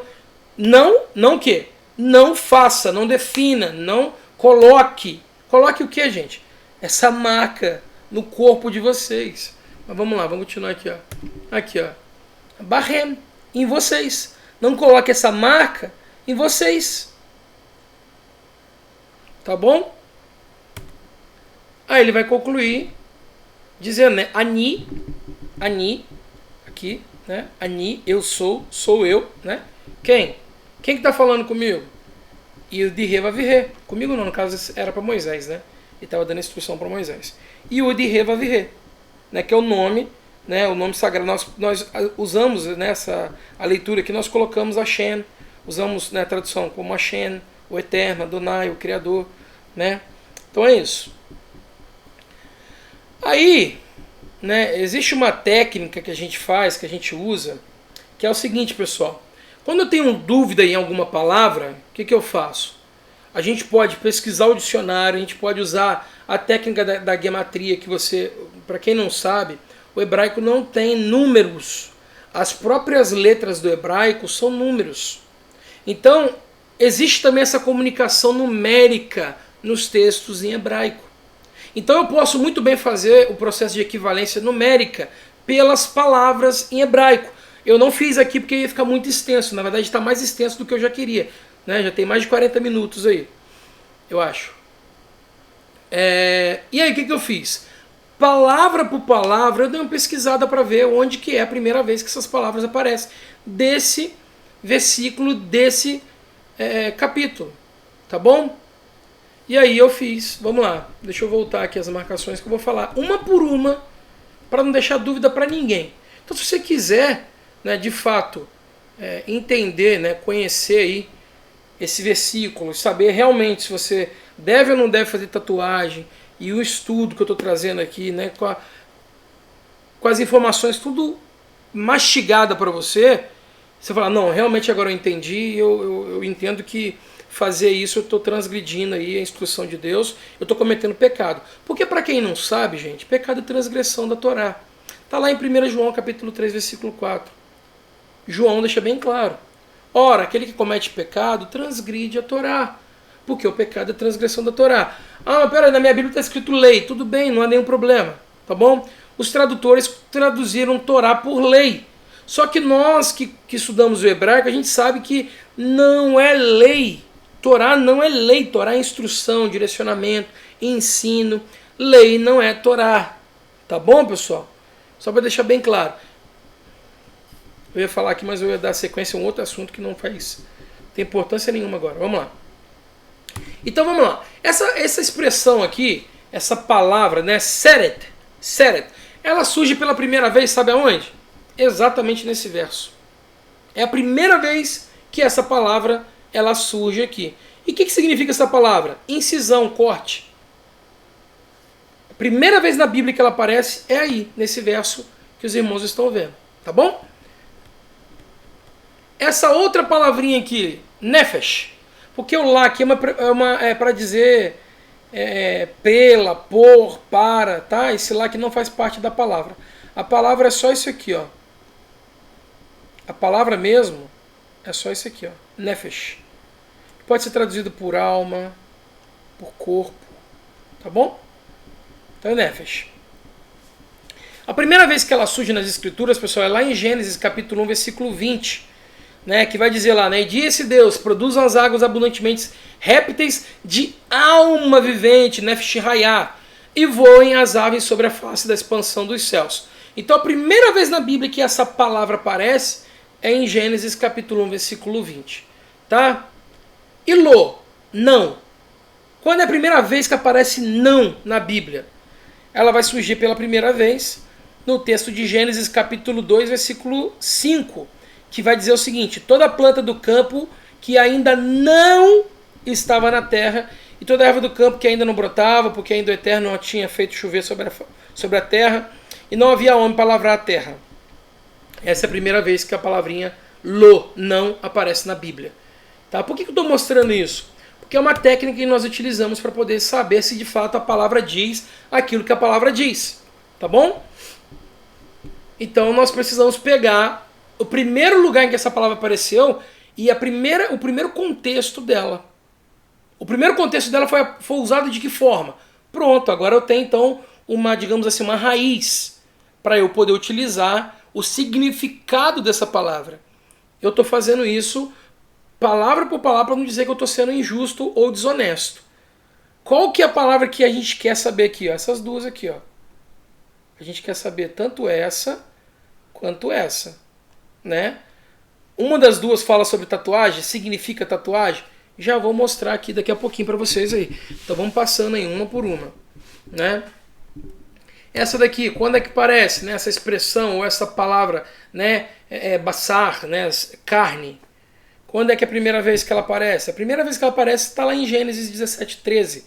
não que? Não faça, não defina, não coloque. Coloque o que, gente? Essa marca no corpo de vocês. Mas vamos lá, vamos continuar aqui, ó. Aqui, ó. Barrem, em vocês. Não coloque essa marca em vocês. Tá bom? Aí ele vai concluir dizendo, né? Ani, aqui, né? Ani, eu sou eu, né? Quem que está falando comigo? E o de Reva Virre. Comigo não, no caso era para Moisés, né? Ele estava dando instrução para Moisés. E o de Reva Virre, né? Que é o nome, né? O nome sagrado. Nós usamos nessa a leitura que nós colocamos Hashem, usamos, né, a tradução como Hashem, o Eterno, Adonai, o Criador, né? Então é isso. Aí, né, existe uma técnica que a gente faz, que a gente usa, que é o seguinte, pessoal. Quando eu tenho dúvida em alguma palavra, o que eu faço? A gente pode pesquisar o dicionário, a gente pode usar a técnica da gematria, que você, para quem não sabe, o hebraico não tem números. As próprias letras do hebraico são números. Então, existe também essa comunicação numérica nos textos em hebraico. Então eu posso muito bem fazer o processo de equivalência numérica pelas palavras em hebraico. Eu não fiz aqui porque ia ficar muito extenso. Na verdade está mais extenso do que eu já queria, né? Já tem mais de 40 minutos aí, eu acho. E aí o que eu fiz? Palavra por palavra eu dei uma pesquisada para ver onde que é a primeira vez que essas palavras aparecem. Desse versículo, desse capítulo. Tá bom? E aí eu fiz, vamos lá, deixa eu voltar aqui as marcações que eu vou falar uma por uma, para não deixar dúvida para ninguém. Então se você quiser, né, de fato, entender, né, conhecer aí esse versículo, saber realmente se você deve ou não deve fazer tatuagem, e o estudo que eu estou trazendo aqui, né, com as informações tudo mastigada para você, você fala, não, realmente agora eu entendi, eu entendo que fazer isso eu estou transgredindo aí a instrução de Deus, eu estou cometendo pecado. Porque para quem não sabe, gente, pecado é transgressão da Torá. Está lá em 1 João capítulo 3, versículo 4. João deixa bem claro. Ora, aquele que comete pecado transgride a Torá. Porque o pecado é transgressão da Torá. Ah, mas peraí, na minha Bíblia está escrito lei. Tudo bem, não há nenhum problema. Tá bom? Os tradutores traduziram Torá por lei. Só que nós que estudamos o hebraico, a gente sabe que não é lei. Torá não é lei. Torá é instrução, direcionamento, ensino. Lei não é Torá. Tá bom, pessoal? Só para deixar bem claro. Eu ia falar aqui, mas eu ia dar sequência a um outro assunto que não tem importância nenhuma agora. Vamos lá. Então vamos lá. Essa expressão aqui, essa palavra, né, seret, ela surge pela primeira vez, sabe aonde? Exatamente nesse verso. É a primeira vez que essa palavra ela surge aqui. E o que significa essa palavra? Incisão, corte. A primeira vez na Bíblia que ela aparece é aí, nesse verso que os irmãos estão vendo. Tá bom? Essa outra palavrinha aqui, nefesh, porque o lá aqui é para dizer pela, por, para, tá? Esse lá que não faz parte da palavra. A palavra é só isso aqui, ó. A palavra mesmo é só isso aqui, ó. Nefesh. Pode ser traduzido por alma, por corpo, tá bom? Então é nefesh. A primeira vez que ela surge nas escrituras, pessoal, é lá em Gênesis capítulo 1, versículo 20. Né, que vai dizer lá, né, e disse Deus, produzam as águas abundantemente répteis de alma vivente, nefesh hayah, e voem as aves sobre a face da expansão dos céus. Então a primeira vez na Bíblia que essa palavra aparece é em Gênesis capítulo 1, versículo 20. Tá? E lo, não. Quando é a primeira vez que aparece não na Bíblia? Ela vai surgir pela primeira vez no texto de Gênesis capítulo 2, versículo 5. Que vai dizer o seguinte, toda planta do campo que ainda não estava na terra, e toda erva do campo que ainda não brotava, porque ainda o Eterno não tinha feito chover sobre a terra, e não havia homem para lavrar a terra. Essa é a primeira vez que a palavrinha lo, não, aparece na Bíblia. Tá? Por que eu estou mostrando isso? Porque é uma técnica que nós utilizamos para poder saber se de fato a palavra diz aquilo que a palavra diz. Tá bom? Então nós precisamos pegar o primeiro lugar em que essa palavra apareceu e o primeiro contexto dela. O primeiro contexto dela foi usado de que forma? Pronto, agora eu tenho então uma, digamos assim, uma raiz para eu poder utilizar o significado dessa palavra. Eu estou fazendo isso palavra por palavra para não dizer que eu estou sendo injusto ou desonesto. Qual que é a palavra que a gente quer saber aqui? Ó? Essas duas aqui. Ó. A gente quer saber tanto essa quanto essa. Né? Uma das duas fala sobre tatuagem, significa tatuagem. Já vou mostrar aqui daqui a pouquinho para vocês aí. Então vamos passando aí uma por uma. Né? Essa daqui, quando é que aparece, né, essa expressão ou essa palavra, né, basar, né, carne? Quando é que é a primeira vez que ela aparece? A primeira vez que ela aparece está lá em Gênesis 17:13,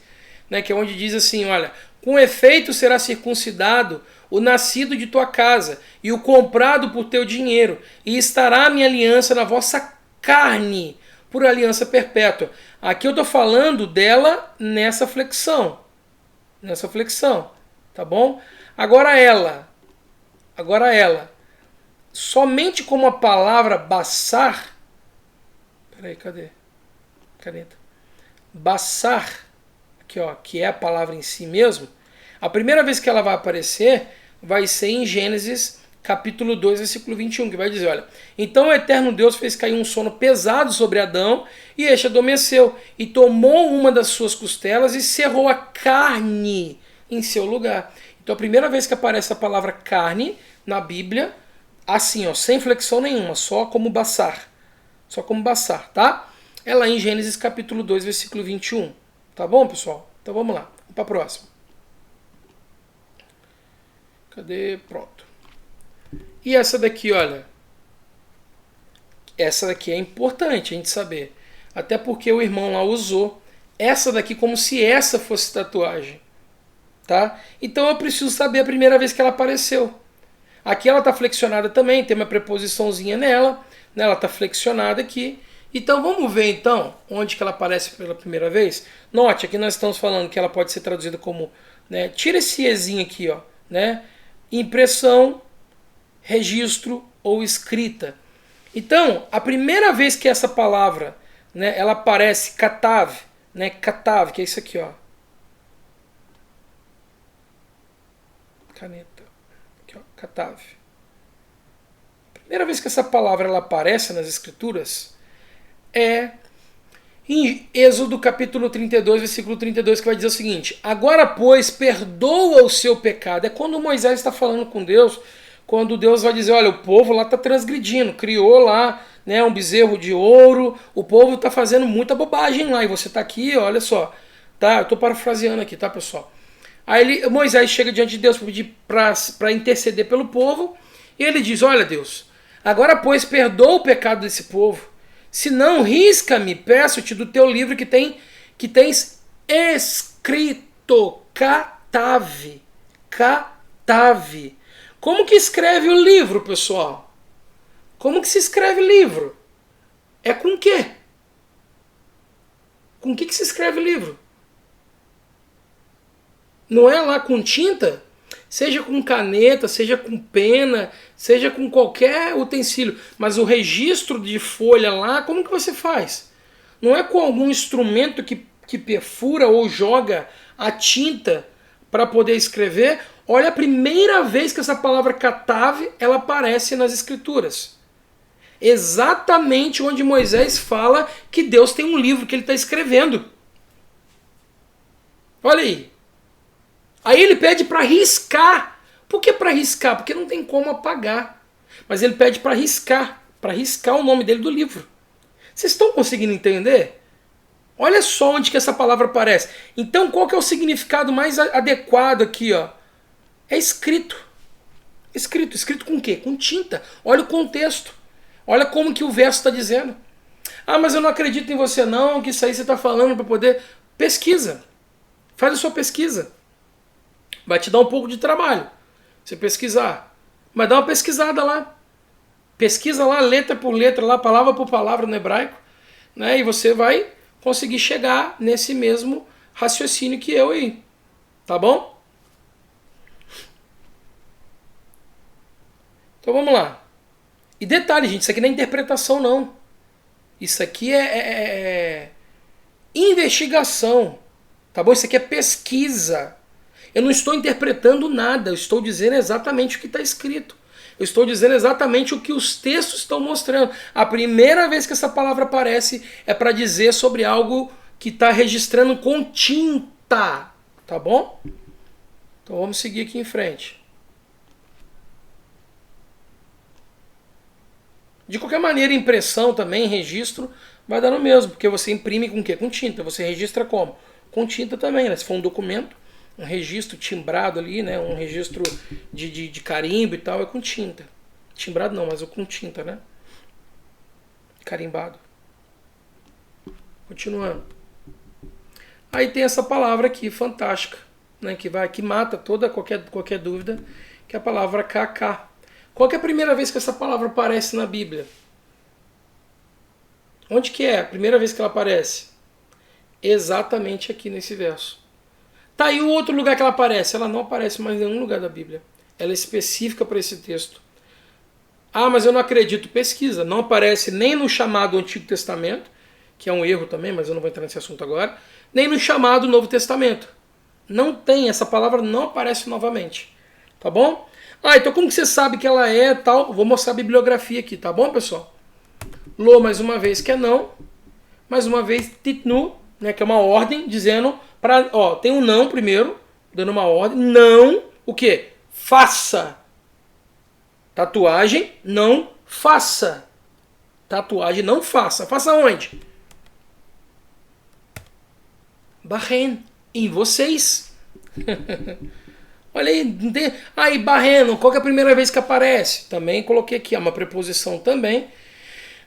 né, que é onde diz assim, olha, com efeito será circuncidado o nascido de tua casa e o comprado por teu dinheiro, e estará a minha aliança na vossa carne, por aliança perpétua. Aqui eu estou falando dela nessa flexão, tá bom? Agora ela, somente como a palavra basar, peraí, cadê? Caneta. Basar, aqui ó, que é a palavra em si mesmo, a primeira vez que ela vai aparecer vai ser em Gênesis capítulo 2, versículo 21, que vai dizer, olha, então o Eterno Deus fez cair um sono pesado sobre Adão, e este adormeceu, e tomou uma das suas costelas e cerrou a carne em seu lugar. Então a primeira vez que aparece a palavra carne na Bíblia, assim, ó, sem flexão nenhuma, só como basar, tá? É lá em Gênesis capítulo 2, versículo 21, Tá bom, pessoal? Então vamos lá. Vamos para a próxima. Cadê? Pronto. E essa daqui, olha. Essa daqui é importante a gente saber. Até porque o irmão lá usou essa daqui como se essa fosse tatuagem. Tá? Então eu preciso saber a primeira vez que ela apareceu. Aqui ela está flexionada também, tem uma preposiçãozinha nela, né? Ela está flexionada aqui. Então vamos ver então onde que ela aparece pela primeira vez. Note, aqui nós estamos falando que ela pode ser traduzida como, né? Tira esse ezinho aqui, ó, né? Impressão, registro ou escrita. Então, a primeira vez que essa palavra, né, ela aparece katav, né? Katav, que é isso aqui, ó. Caneta. Aqui, ó, katav. Primeira vez que essa palavra ela aparece nas escrituras é em Êxodo capítulo 32, versículo 32, que vai dizer o seguinte: agora, pois, perdoa o seu pecado. É quando Moisés está falando com Deus, quando Deus vai dizer, olha, o povo lá está transgredindo, criou lá, né, um bezerro de ouro, o povo está fazendo muita bobagem lá, e você está aqui, olha só, tá? Eu estou parafraseando aqui, tá, pessoal? Aí Moisés chega diante de Deus para pedir para interceder pelo povo, e ele diz, olha, Deus, agora, pois, perdoa o pecado desse povo, se não, risca-me, peço-te do teu livro que tens escrito, katav, katav. Como que escreve o livro, pessoal? Como que se escreve livro? É com quê? Com que se escreve livro? Não é lá com tinta? Seja com caneta, seja com pena, seja com qualquer utensílio. Mas o registro de folha lá, como que você faz? Não é com algum instrumento que perfura ou joga a tinta para poder escrever? Olha a primeira vez que essa palavra katav ela aparece nas escrituras. Exatamente onde Moisés fala que Deus tem um livro que ele está escrevendo. Olha aí. Aí ele pede para riscar. Por que para riscar? Porque não tem como apagar. Mas ele pede para riscar o nome dele do livro. Vocês estão conseguindo entender? Olha só onde que essa palavra aparece. Então qual que é o significado mais adequado aqui, ó? É escrito. Escrito com o quê? Com tinta. Olha o contexto. Olha como que o verso está dizendo. Ah, mas eu não acredito em você não, que isso aí você está falando para poder... Pesquisa. Faz a sua pesquisa. Vai te dar um pouco de trabalho. Você pesquisar. Mas dá uma pesquisada lá. Pesquisa lá, letra por letra, lá, palavra por palavra no hebraico. Né? E você vai conseguir chegar nesse mesmo raciocínio que eu aí. Tá bom? Então vamos lá. E detalhe, gente, isso aqui não é interpretação, não. Isso aqui é investigação. Tá bom? Isso aqui é pesquisa. Eu não estou interpretando nada, eu estou dizendo exatamente o que está escrito. Eu estou dizendo exatamente o que os textos estão mostrando. A primeira vez que essa palavra aparece é para dizer sobre algo que está registrando com tinta. Tá bom? Então vamos seguir aqui em frente. De qualquer maneira, impressão também, registro, vai dar no mesmo, porque você imprime com o quê? Com tinta. Você registra como? Com tinta também, né? Se for um documento, um registro timbrado ali, né? Um registro de carimbo e tal, é com tinta. Timbrado não, mas com tinta, né? Carimbado. Continuando. Aí tem essa palavra aqui, fantástica, né? Que mata qualquer dúvida, que é a palavra KK. Qual que é a primeira vez que essa palavra aparece na Bíblia? Onde que é a primeira vez que ela aparece? Exatamente aqui nesse verso. Tá aí o outro lugar que ela aparece. Ela não aparece mais em nenhum lugar da Bíblia. Ela é específica para esse texto. Ah, mas eu não acredito. Pesquisa. Não aparece nem no chamado Antigo Testamento, que é um erro também, mas eu não vou entrar nesse assunto agora, nem no chamado Novo Testamento. Não tem, essa palavra não aparece novamente. Tá bom? Ah, então como que você sabe que ela é tal? Vou mostrar a bibliografia aqui, tá bom, pessoal? Lô mais uma vez que é não. Mais uma vez titnu, né, que é uma ordem dizendo para, ó, tem um não primeiro, dando uma ordem. Não, o quê? Faça. Tatuagem, não faça. Tatuagem, não faça. Faça onde? Barren, em vocês. Olha aí, aí Barreno, qual que é a primeira vez que aparece? Também coloquei aqui, é uma preposição também,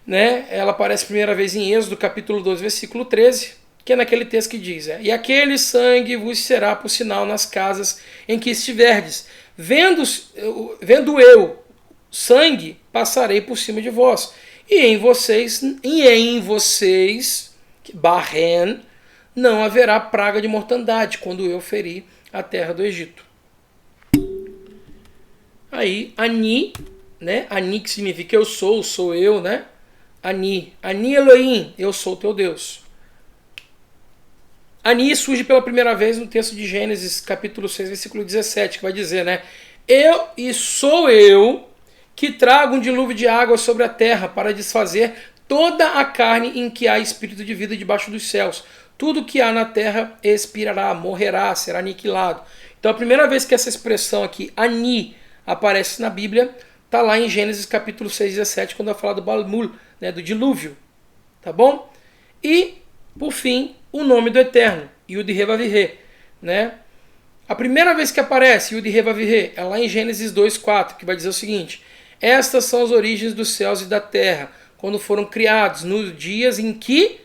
né? Ela aparece a primeira vez em Êxodo, capítulo 12, versículo 13, que é naquele texto que diz, e aquele sangue vos será por sinal nas casas em que estiverdes. Vendo eu sangue, passarei por cima de vós. E em vocês, Barren, não haverá praga de mortandade, quando eu ferir a terra do Egito. Aí, Ani, né? Ani que significa eu sou eu, né? Ani Elohim, eu sou teu Deus. Ani surge pela primeira vez no texto de Gênesis, capítulo 6, versículo 17, que vai dizer, né? Sou eu que trago um dilúvio de água sobre a terra para desfazer toda a carne em que há espírito de vida debaixo dos céus. Tudo que há na terra expirará, morrerá, será aniquilado. Então a primeira vez que essa expressão aqui, Ani, aparece na Bíblia, está lá em Gênesis capítulo 6, 17, quando vai falar do Balmul, né, do dilúvio. Tá bom? E, por fim, o nome do Eterno, Yud-Heh-Vav-Heh, né? A primeira vez que aparece Yud-Heh-Vav-Heh é lá em Gênesis 2, 4, que vai dizer o seguinte: estas são as origens dos céus e da terra, quando foram criados, nos dias em que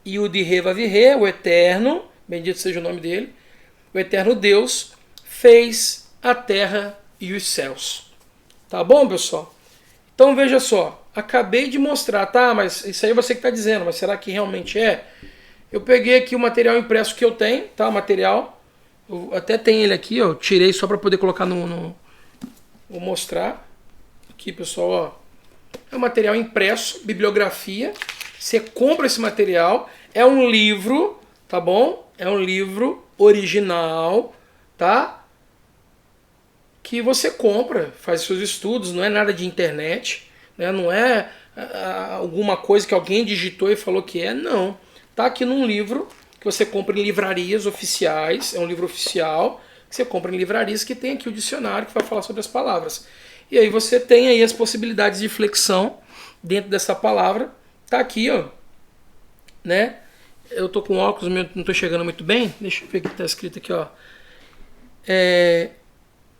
Yud-Heh-Vav-Heh, o Eterno, bendito seja o nome dele, o Eterno Deus, fez a terra e os céus. Tá bom, pessoal? Então veja só, acabei de mostrar, tá? Mas isso aí você que está dizendo, mas será que realmente é? Eu peguei aqui o material impresso que eu tenho, tá? O material, eu até tenho ele aqui, ó, eu tirei só para poder colocar no... Vou mostrar aqui, pessoal, ó. É um material impresso, bibliografia. Você compra esse material, é um livro, tá bom? É um livro original, tá? Que você compra, faz seus estudos, não é nada de internet, né? Não é alguma coisa que alguém digitou e falou que é, não. Tá aqui num livro que você compra em livrarias oficiais, é um livro oficial, que você compra em livrarias que tem aqui o dicionário que vai falar sobre as palavras. E aí você tem aí as possibilidades de flexão dentro dessa palavra. Tá aqui, ó, né? Eu tô com óculos, não tô chegando muito bem. Deixa eu ver o que tá escrito aqui, ó.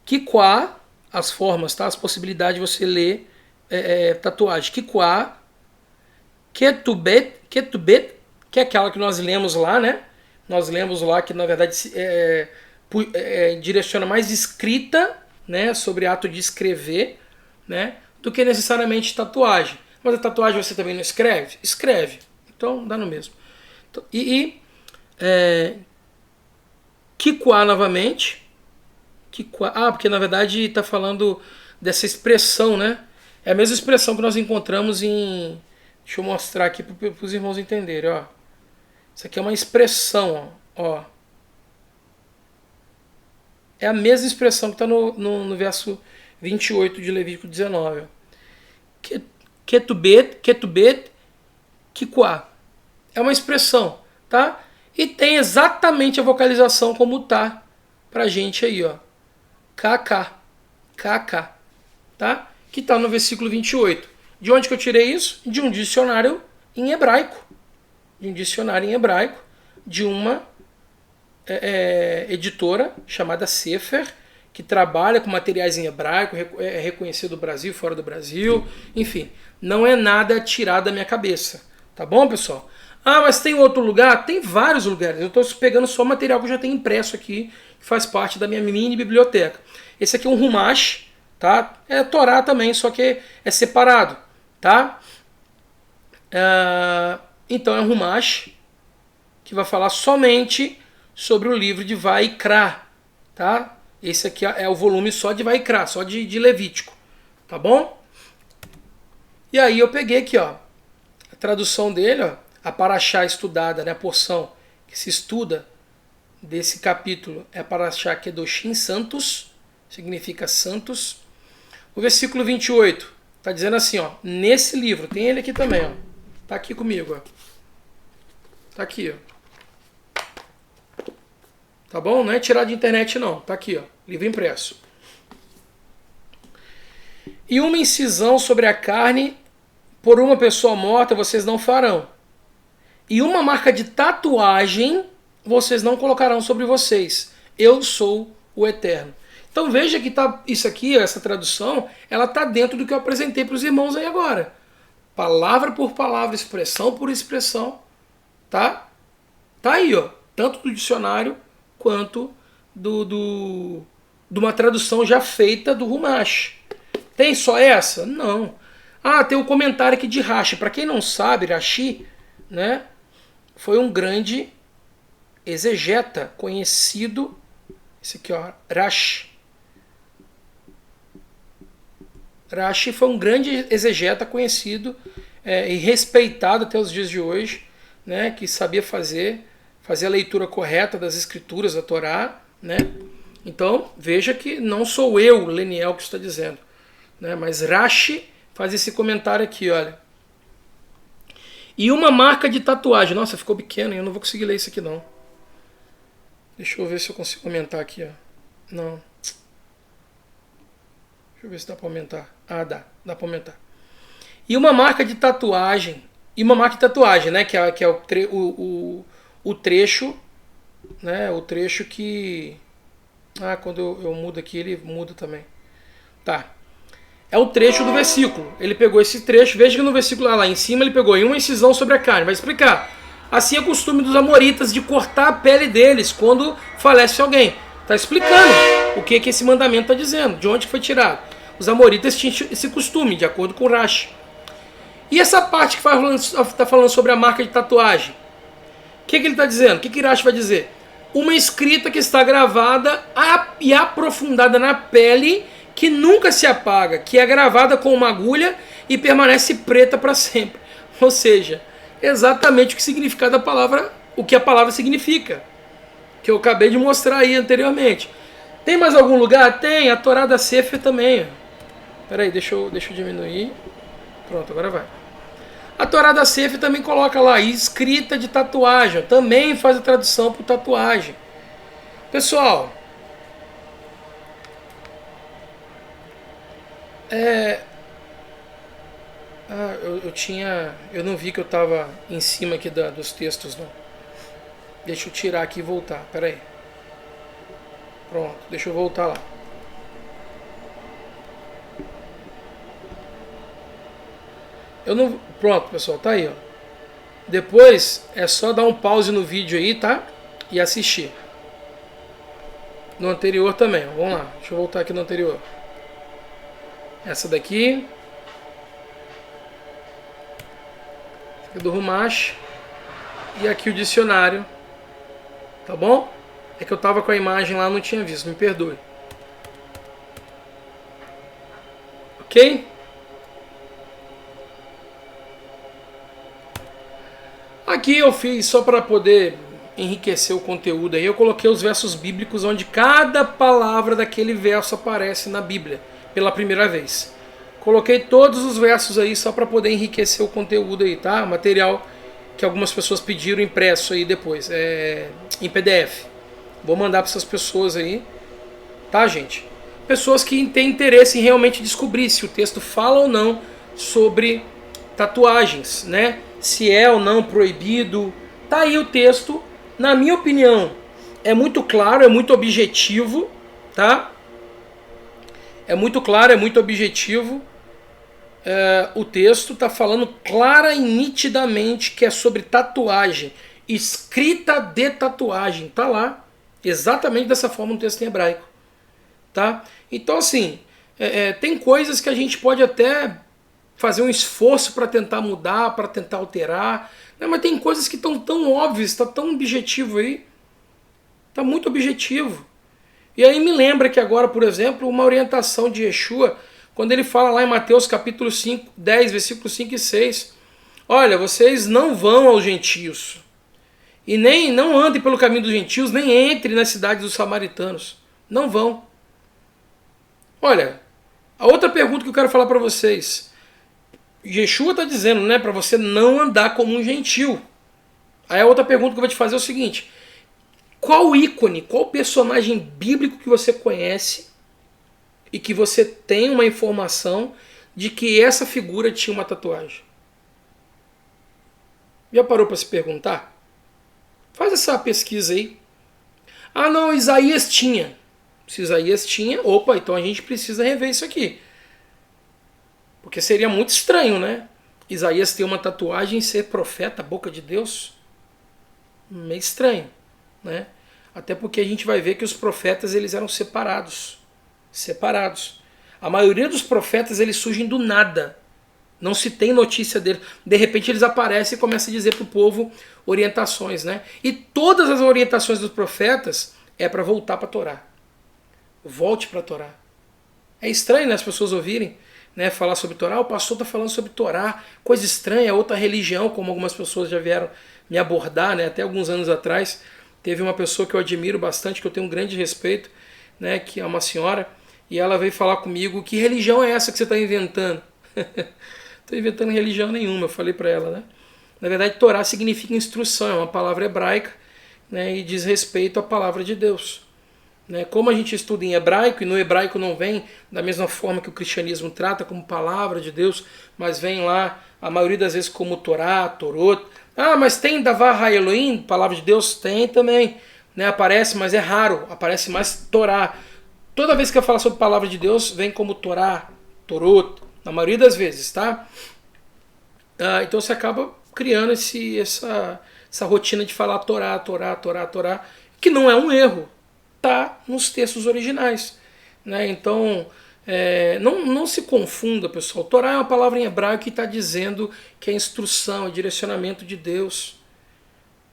Kikuá, as formas, tá? As possibilidades de você ler tatuagem. Kikuá, Ketubet, que é aquela que nós lemos lá, né? Nós lemos lá que na verdade direciona mais escrita, né? Sobre ato de escrever, né? Do que necessariamente tatuagem. Mas a tatuagem você também não escreve? Escreve. Então dá no mesmo. Kikuá novamente. Porque na verdade está falando dessa expressão, né? É a mesma expressão que nós encontramos em... Deixa eu mostrar aqui para os irmãos entenderem, ó. Isso aqui é uma expressão, ó. É a mesma expressão que está no verso 28 de Levítico 19. Ketubet, kikuá. É uma expressão, tá? E tem exatamente a vocalização como tá pra gente aí, ó. KK, tá? Que está no versículo 28. De onde que eu tirei isso? De um dicionário em hebraico. De uma editora chamada Sefer, que trabalha com materiais em hebraico, é reconhecido no Brasil, fora do Brasil, enfim, não é nada tirado da minha cabeça. Tá bom, pessoal? Mas tem outro lugar? Tem vários lugares. Eu estou pegando só o material que eu já tenho impresso aqui, que faz parte da minha mini biblioteca. Esse aqui é um Rumash, tá? É Torá também, só que é separado, tá? Então é um Rumash que vai falar somente sobre o livro de Vaikra, tá? Esse aqui é o volume só de Vaikra, só de Levítico, tá bom? E aí eu peguei aqui, ó, a tradução dele, ó, a Parashá estudada, né, a porção que se estuda desse capítulo é a Parashá Kedoshim, santos, significa santos. O versículo 28 está dizendo assim, ó, nesse livro, tem ele aqui também, ó, tá aqui comigo, ó, tá aqui, ó, tá bom? Não é tirado de internet não, tá aqui, ó, livro impresso. E uma incisão sobre a carne por uma pessoa morta vocês não farão. E uma marca de tatuagem vocês não colocarão sobre vocês. Eu sou o Eterno. Então veja que tá, isso aqui, essa tradução, ela está dentro do que eu apresentei para os irmãos aí agora. Palavra por palavra, expressão por expressão. Tá? Tá aí, ó. Tanto do dicionário quanto de uma tradução já feita do Humash. Tem só essa? Não. Ah, tem um comentário aqui de Rashi. Para quem não sabe, Rashi, né, foi um grande exegeta conhecido. Esse aqui, ó, Rashi. Rashi foi um grande exegeta conhecido e respeitado até os dias de hoje, né, que sabia fazer a leitura correta das escrituras da Torá, né? Então veja que não sou eu, Leniel, que está dizendo, né, mas Rashi faz esse comentário aqui, olha. E uma marca de tatuagem. Nossa, ficou pequeno, eu não vou conseguir ler isso aqui não. Deixa eu ver se eu consigo aumentar aqui, ó. Não. Deixa eu ver se dá para aumentar. Ah, dá para aumentar. E uma marca de tatuagem. E uma marca de tatuagem, né? Que é o trecho. Né? O trecho que. Ah, quando eu mudo aqui, ele muda também. Tá. É o trecho do versículo. Ele pegou esse trecho. Veja que no versículo lá em cima ele pegou em uma incisão sobre a carne. Vai explicar. Assim é o costume dos amoritas de cortar a pele deles quando falece alguém. Está explicando o que esse mandamento está dizendo, de onde foi tirado. Os amoritas tinham esse costume, de acordo com Rashi. E essa parte que está falando sobre a marca de tatuagem? O que ele está dizendo? O que Rashi vai dizer? Uma escrita que está gravada e aprofundada na pele, que nunca se apaga, que é gravada com uma agulha e permanece preta para sempre. Ou seja, exatamente o que significa da palavra, o que a palavra significa, que eu acabei de mostrar aí anteriormente. Tem mais algum lugar? Tem, a Torá da Sefer também. Espera aí, deixa eu diminuir. Pronto, agora vai. A Torá da Sefer também coloca lá, escrita de tatuagem, também faz a tradução por tatuagem. Pessoal, eu não vi que eu estava em cima aqui dos textos, não. Deixa eu tirar aqui e voltar, espera aí. Pronto, deixa eu voltar lá. Pronto, pessoal, tá aí, ó. Depois é só dar um pause no vídeo aí, tá? E assistir. No anterior também, ó. Vamos lá. Deixa eu voltar aqui no anterior. Essa daqui. Aqui do Humash. E aqui o dicionário. Tá bom? É que eu tava com a imagem lá, não tinha visto, me perdoe. Ok? Aqui eu fiz só para poder enriquecer o conteúdo aí, eu coloquei os versos bíblicos onde cada palavra daquele verso aparece na Bíblia pela primeira vez. Coloquei todos os versos aí só para poder enriquecer o conteúdo aí, tá? Material que algumas pessoas pediram impresso aí depois, em PDF. Vou mandar para essas pessoas aí, tá, gente? Pessoas que têm interesse em realmente descobrir se o texto fala ou não sobre tatuagens, né? Se é ou não proibido. Tá aí o texto. Na minha opinião, é muito claro, é muito objetivo, tá? É muito claro, é muito objetivo. O texto está falando clara e nitidamente que é sobre tatuagem. Escrita de tatuagem. Tá lá. Exatamente dessa forma no texto em hebraico. Tá? Então, assim, tem coisas que a gente pode até fazer um esforço para tentar mudar, para tentar alterar, né? Mas tem coisas que estão tão óbvias, está tão objetivo aí, está muito objetivo. E aí me lembra que agora, por exemplo, uma orientação de Yeshua, quando ele fala lá em Mateus capítulo 5, 10, versículos 5 e 6, olha, vocês não vão aos gentios, e nem não andem pelo caminho dos gentios, nem entrem nas cidades dos samaritanos, não vão. Olha, a outra pergunta que eu quero falar para vocês, Yeshua está dizendo, né, para você não andar como um gentil. Aí a outra pergunta que eu vou te fazer é o seguinte: qual ícone, qual personagem bíblico que você conhece e que você tem uma informação de que essa figura tinha uma tatuagem? Já parou para se perguntar? Faz essa pesquisa aí. Ah, não, Isaías tinha. Se Isaías tinha, opa, então a gente precisa rever isso aqui. Porque seria muito estranho, né? Isaías ter uma tatuagem e ser profeta, boca de Deus. Meio estranho, né? Até porque a gente vai ver que os profetas eles eram separados. Separados. A maioria dos profetas eles surgem do nada. Não se tem notícia deles. De repente eles aparecem e começam a dizer para o povo orientações, né? E todas as orientações dos profetas é para voltar para a Torá. Volte para a Torá. É estranho, né, as pessoas ouvirem, né, falar sobre Torá. O pastor está falando sobre Torá, coisa estranha, outra religião, como algumas pessoas já vieram me abordar, né? Até alguns anos atrás teve uma pessoa que eu admiro bastante, que eu tenho um grande respeito, né, que é uma senhora, e ela veio falar comigo: que religião é essa que você está inventando? Estou inventando religião nenhuma, eu falei para ela, né? Na verdade, Torá significa instrução, é uma palavra hebraica, né, e diz respeito à palavra de Deus. Né? Como a gente estuda em hebraico, e no hebraico não vem da mesma forma que o cristianismo trata como palavra de Deus, mas vem lá, a maioria das vezes, como Torá, Torot. Ah, mas tem Davar HaElohim, palavra de Deus? Tem também. Né? Aparece, mas é raro, aparece mais Torá. Toda vez que eu falo sobre palavra de Deus, vem como Torá, Torot, na maioria das vezes, tá? Então você acaba criando essa rotina de falar Torá, Torá, Torá, Torá, que não é um erro, tá nos textos originais, né? Então não se confunda, pessoal. Torá é uma palavra em hebraico que está dizendo que é instrução, é direcionamento de Deus.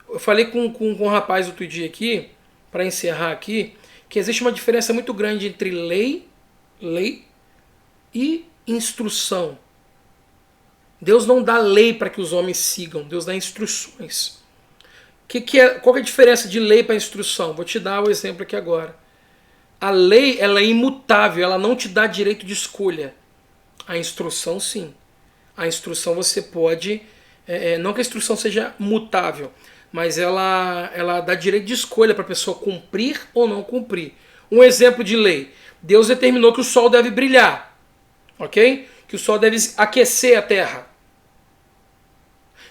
Eu falei com um rapaz outro dia aqui, para encerrar aqui, que existe uma diferença muito grande entre lei e instrução. Deus não dá lei para que os homens sigam, Deus dá instruções. Qual que é a diferença de lei para instrução? Vou te dar o exemplo aqui agora. A lei ela é imutável, ela não te dá direito de escolha. A instrução, sim. A instrução você pode... não que a instrução seja mutável, mas ela dá direito de escolha para a pessoa cumprir ou não cumprir. Um exemplo de lei. Deus determinou que o sol deve brilhar. Ok? Que o sol deve aquecer a terra.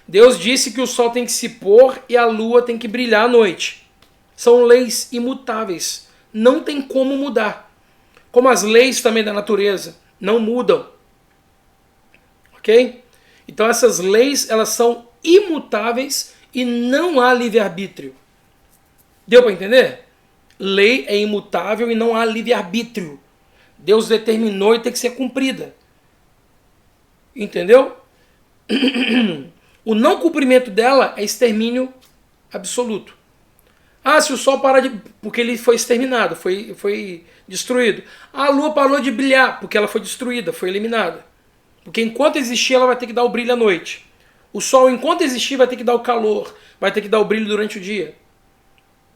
Deus disse que o sol tem que se pôr e a lua tem que brilhar à noite. São leis imutáveis. Não tem como mudar. Como as leis também da natureza não mudam. Ok? Então essas leis elas são imutáveis e não há livre-arbítrio. Deu para entender? Lei é imutável e não há livre-arbítrio. Deus determinou e tem que ser cumprida. Entendeu? O não cumprimento dela é extermínio absoluto. Ah, se o sol parar de... porque ele foi exterminado, foi destruído. A lua parou de brilhar porque ela foi destruída, foi eliminada. Porque enquanto existir, ela vai ter que dar o brilho à noite. O sol, enquanto existir, vai ter que dar o calor, vai ter que dar o brilho durante o dia.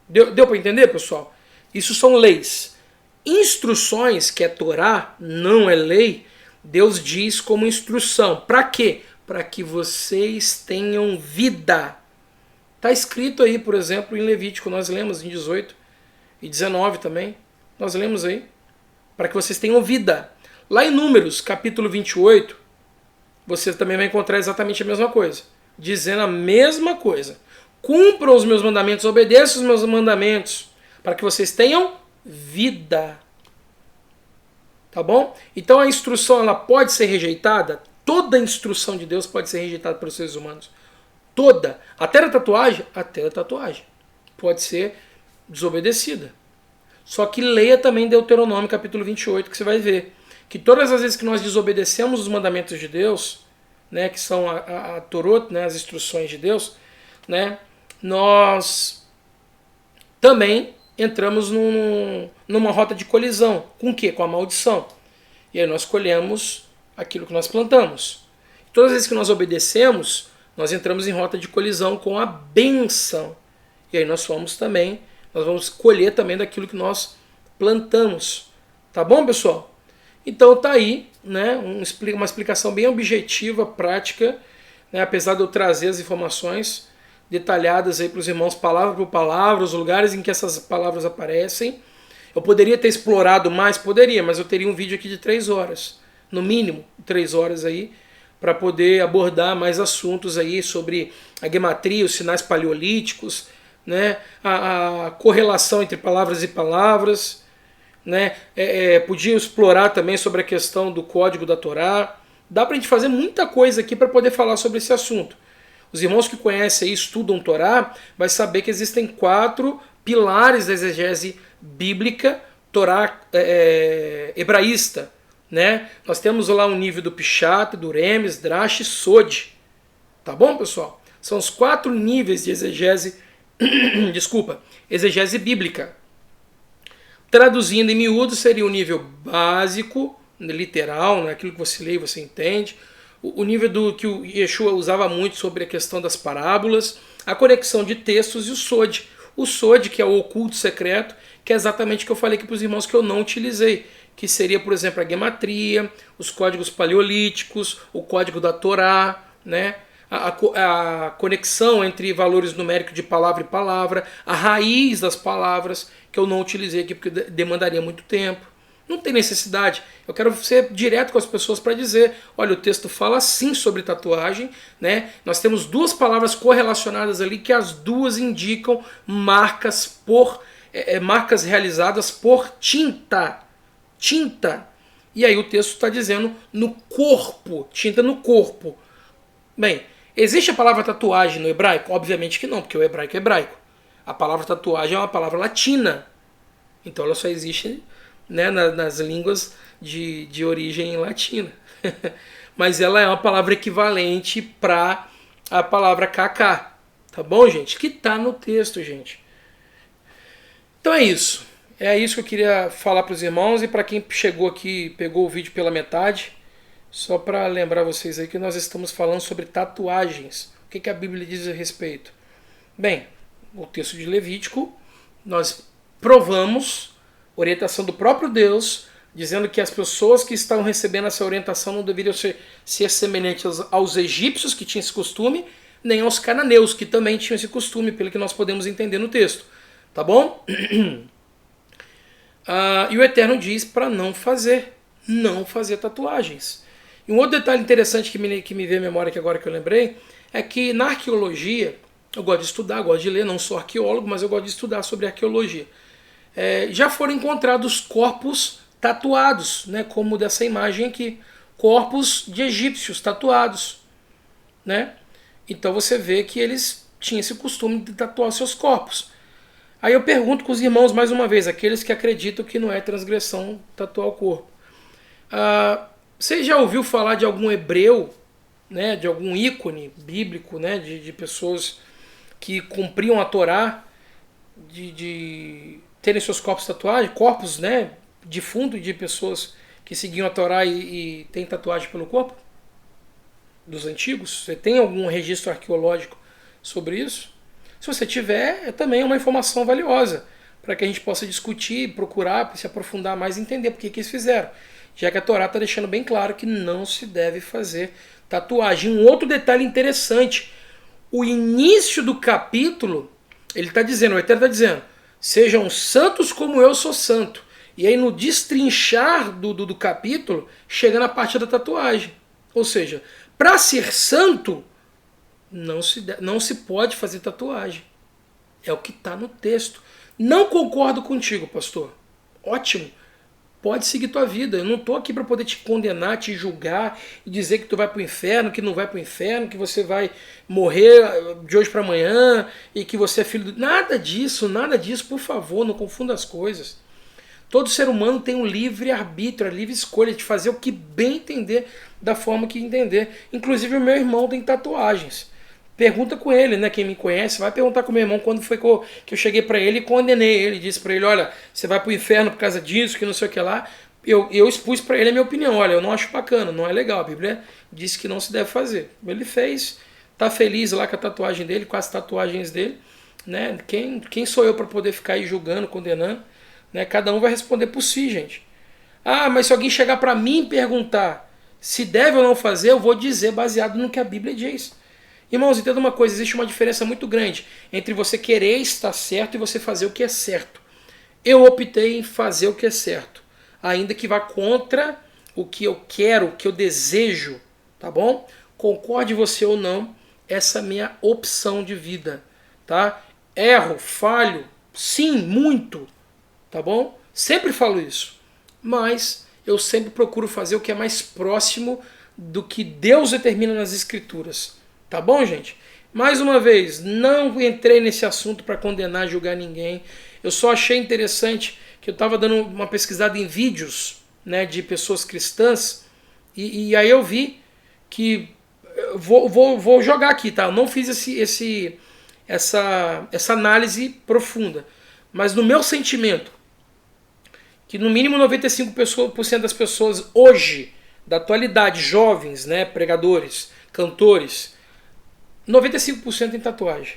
Deu para entender, pessoal? Isso são leis. Instruções, que é Torá, não é lei, Deus diz como instrução. Para quê? Para que vocês tenham vida. Está escrito aí, por exemplo, em Levítico, nós lemos em 18 e 19 também. Nós lemos aí. Para que vocês tenham vida. Lá em Números, capítulo 28, você também vai encontrar exatamente a mesma coisa. Dizendo a mesma coisa. Cumpram os meus mandamentos, obedeçam os meus mandamentos, para que vocês tenham vida. Tá bom? Então a instrução ela pode ser rejeitada? Toda a instrução de Deus pode ser rejeitada pelos seres humanos. Toda. Até a tatuagem? Até a tatuagem. Pode ser desobedecida. Só que leia também Deuteronômio capítulo 28, que você vai ver que todas as vezes que nós desobedecemos os mandamentos de Deus, né, que são a Torot, né, as instruções de Deus, né, nós também entramos numa rota de colisão. Com o quê? Com a maldição. E aí nós colhemos aquilo que nós plantamos. Todas as vezes que nós obedecemos, nós entramos em rota de colisão com a benção. E aí nós vamos colher também daquilo que nós plantamos. Tá bom, pessoal? Então tá aí, né, uma explicação bem objetiva, prática, né, apesar de eu trazer as informações detalhadas aí para os irmãos, palavra por palavra, os lugares em que essas palavras aparecem. Eu poderia ter explorado mais? Poderia, mas eu teria um vídeo aqui de 3 horas, no mínimo 3 horas aí, para poder abordar mais assuntos aí sobre a gematria, os sinais paleolíticos, né? A correlação entre palavras e palavras, né? Podia explorar também sobre a questão do código da Torá. Dá para a gente fazer muita coisa aqui para poder falar sobre esse assunto. Os irmãos que conhecem e estudam Torá vai saber que existem 4 pilares da exegese bíblica Torá hebraísta. Né? Nós temos lá o nível do Pshat, do Remes, Drash e Sod. Tá bom, pessoal? São os 4 níveis de exegese, desculpa, exegese bíblica. Traduzindo em miúdo, seria o nível básico, literal, né? Aquilo que você lê e você entende. O nível do que o Yeshua usava muito sobre a questão das parábolas, a conexão de textos e o Sod. O Sod, que é o oculto secreto, que é exatamente o que eu falei aqui para os irmãos que eu não utilizei, que seria, por exemplo, a gematria, os códigos paleolíticos, o código da Torá, né? A conexão entre valores numéricos de palavra e palavra, a raiz das palavras, que eu não utilizei aqui porque demandaria muito tempo. Não tem necessidade. Eu quero ser direto com as pessoas para dizer, olha, o texto fala sim sobre tatuagem, né? Nós temos 2 palavras correlacionadas ali que as 2 indicam marcas marcas realizadas por tinta. Tinta. E aí o texto está dizendo no corpo, tinta no corpo. Bem, existe a palavra tatuagem no hebraico? Obviamente que não, porque o hebraico é hebraico. A palavra tatuagem é uma palavra latina. Então ela só existe, né, nas línguas de origem latina. Mas ela é uma palavra equivalente para a palavra kaká. Tá bom, gente? Que tá no texto, gente. Então é isso. É isso que eu queria falar para os irmãos e para quem chegou aqui, pegou o vídeo pela metade. Só para lembrar vocês aí que nós estamos falando sobre tatuagens. O que a Bíblia diz a respeito? Bem, o texto de Levítico, nós provamos orientação do próprio Deus, dizendo que as pessoas que estavam recebendo essa orientação não deveriam ser semelhantes aos egípcios, que tinham esse costume, nem aos cananeus, que também tinham esse costume, pelo que nós podemos entender no texto. Tá bom? E o Eterno diz para não fazer tatuagens. E um outro detalhe interessante que me veio à memória aqui agora que eu lembrei, é que na arqueologia, eu gosto de estudar, gosto de ler, não sou arqueólogo, mas eu gosto de estudar sobre arqueologia. Já foram encontrados corpos tatuados, né, como dessa imagem aqui, corpos de egípcios tatuados, né? Então você vê que eles tinham esse costume de tatuar seus corpos. Aí eu pergunto com os irmãos mais uma vez, aqueles que acreditam que não é transgressão tatuar o corpo. Você já ouviu falar de algum hebreu, né, de algum ícone bíblico, né, de pessoas que cumpriam a Torá, de terem seus corpos tatuados, corpos, né, defunto de pessoas que seguiam a Torá e têm tatuagem pelo corpo? Dos antigos? Você tem algum registro arqueológico sobre isso? Se você tiver, é também uma informação valiosa para que a gente possa discutir, procurar, se aprofundar mais e entender por que eles fizeram. Já que a Torá está deixando bem claro que não se deve fazer tatuagem. Um outro detalhe interessante, o início do capítulo, ele está dizendo, o Eterno está dizendo, sejam santos como eu sou santo. E aí no destrinchar do capítulo, chega na parte da tatuagem. Ou seja, para ser santo, não se pode fazer tatuagem. É o que está no texto. Não concordo contigo, pastor. Ótimo. Pode seguir tua vida. Eu não estou aqui para poder te condenar, te julgar e dizer que tu vai para o inferno, que não vai para o inferno, que você vai morrer de hoje para amanhã e que você é filho do... Nada disso, por favor, não confunda as coisas. Todo ser humano tem um livre arbítrio, a livre escolha de fazer o que bem entender, da forma que entender. Inclusive o meu irmão tem tatuagens. Pergunta com ele, né? Quem me conhece, vai perguntar com o meu irmão quando foi que eu cheguei para ele e condenei ele. Disse para ele, olha, você vai pro inferno por causa disso, que não sei o que lá. Eu expus para ele a minha opinião. Olha, eu não acho bacana, não é legal. A Bíblia disse que não se deve fazer. Ele fez, tá feliz lá com a tatuagem dele, com as tatuagens dele. Né? Quem sou eu para poder ficar aí julgando, condenando? Né? Cada um vai responder por si, gente. Mas se alguém chegar para mim e perguntar se deve ou não fazer, eu vou dizer baseado no que a Bíblia diz. Irmãos, entenda uma coisa, existe uma diferença muito grande entre você querer estar certo e você fazer o que é certo. Eu optei em fazer o que é certo, ainda que vá contra o que eu quero, o que eu desejo, tá bom? Concorde você ou não, essa é a minha opção de vida, tá? erro, falho, sim, muito, tá bom? Sempre falo isso, mas eu sempre procuro fazer o que é mais próximo do que Deus determina nas Escrituras, tá bom, gente? Mais uma vez, não entrei nesse assunto para condenar, julgar ninguém. Eu só achei interessante que eu estava dando uma pesquisada em vídeos, né, de pessoas cristãs e aí eu vi que vou jogar aqui, tá? Eu não fiz essa análise profunda, mas no meu sentimento, que no mínimo 95% das pessoas hoje, da atualidade, jovens, né, pregadores, cantores, 95% em tatuagem.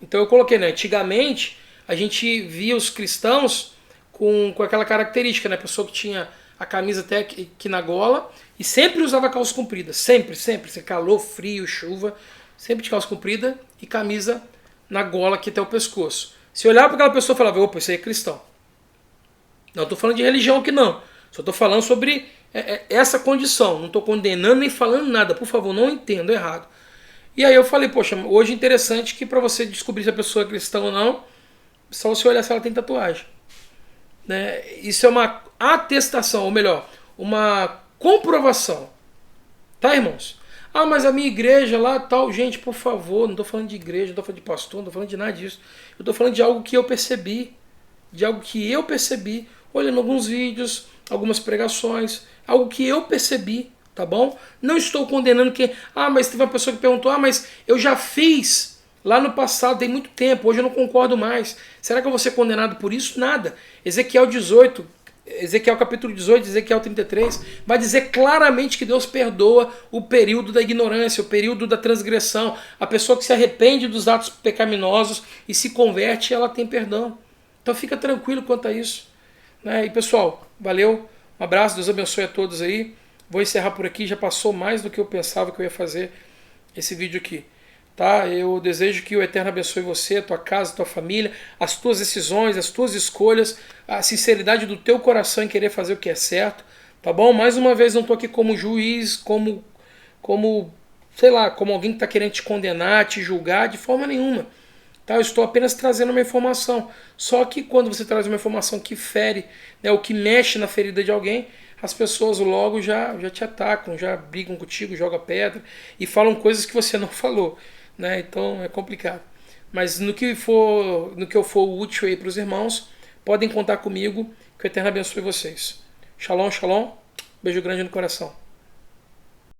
Então eu coloquei, né, antigamente a gente via os cristãos com aquela característica, né, a pessoa que tinha a camisa até aqui na gola e sempre usava calça comprida, sempre, calor, frio, chuva, sempre de calça comprida e camisa na gola aqui até o pescoço. Se olhar para aquela pessoa e falava, opa, isso aí é cristão. Não estou falando de religião aqui não, só estou falando sobre essa condição, não estou condenando nem falando nada, por favor, não entendo errado. E aí eu falei, poxa, hoje é interessante que para você descobrir se a pessoa é cristã ou não, só você olhar se ela tem tatuagem. Né? Isso é uma atestação, ou melhor, uma comprovação. Tá, irmãos? Ah, mas a minha igreja lá, tal, gente, por favor, não estou falando de igreja, não estou falando de pastor, não estou falando de nada disso. Eu estou falando de algo que eu percebi, olhando alguns vídeos, algumas pregações, algo que eu percebi, tá bom? Não estou condenando quem... Ah, mas teve uma pessoa que perguntou, mas eu já fiz lá no passado, tem muito tempo, hoje eu não concordo mais. Será que eu vou ser condenado por isso? Nada. Ezequiel capítulo 18, Ezequiel 33, vai dizer claramente que Deus perdoa o período da ignorância, o período da transgressão. A pessoa que se arrepende dos atos pecaminosos e se converte, ela tem perdão. Então fica tranquilo quanto a isso. Né? E pessoal, valeu, um abraço, Deus abençoe a todos aí. Vou encerrar por aqui, já passou mais do que eu pensava que eu ia fazer esse vídeo aqui. Tá? Eu desejo que o Eterno abençoe você, a tua casa, a tua família, as tuas decisões, as tuas escolhas, a sinceridade do teu coração em querer fazer o que é certo. Tá bom? Mais uma vez, não estou aqui como juiz, como alguém que está querendo te condenar, te julgar, de forma nenhuma. Tá? Eu estou apenas trazendo uma informação. Só que quando você traz uma informação que fere, né, ou que mexe na ferida de alguém, as pessoas logo já te atacam, já brigam contigo, jogam pedra e falam coisas que você não falou. Né? Então é complicado. Mas no que eu for útil aí para os irmãos, podem contar comigo, que o Eterno abençoe vocês. Shalom, shalom. Beijo grande no coração.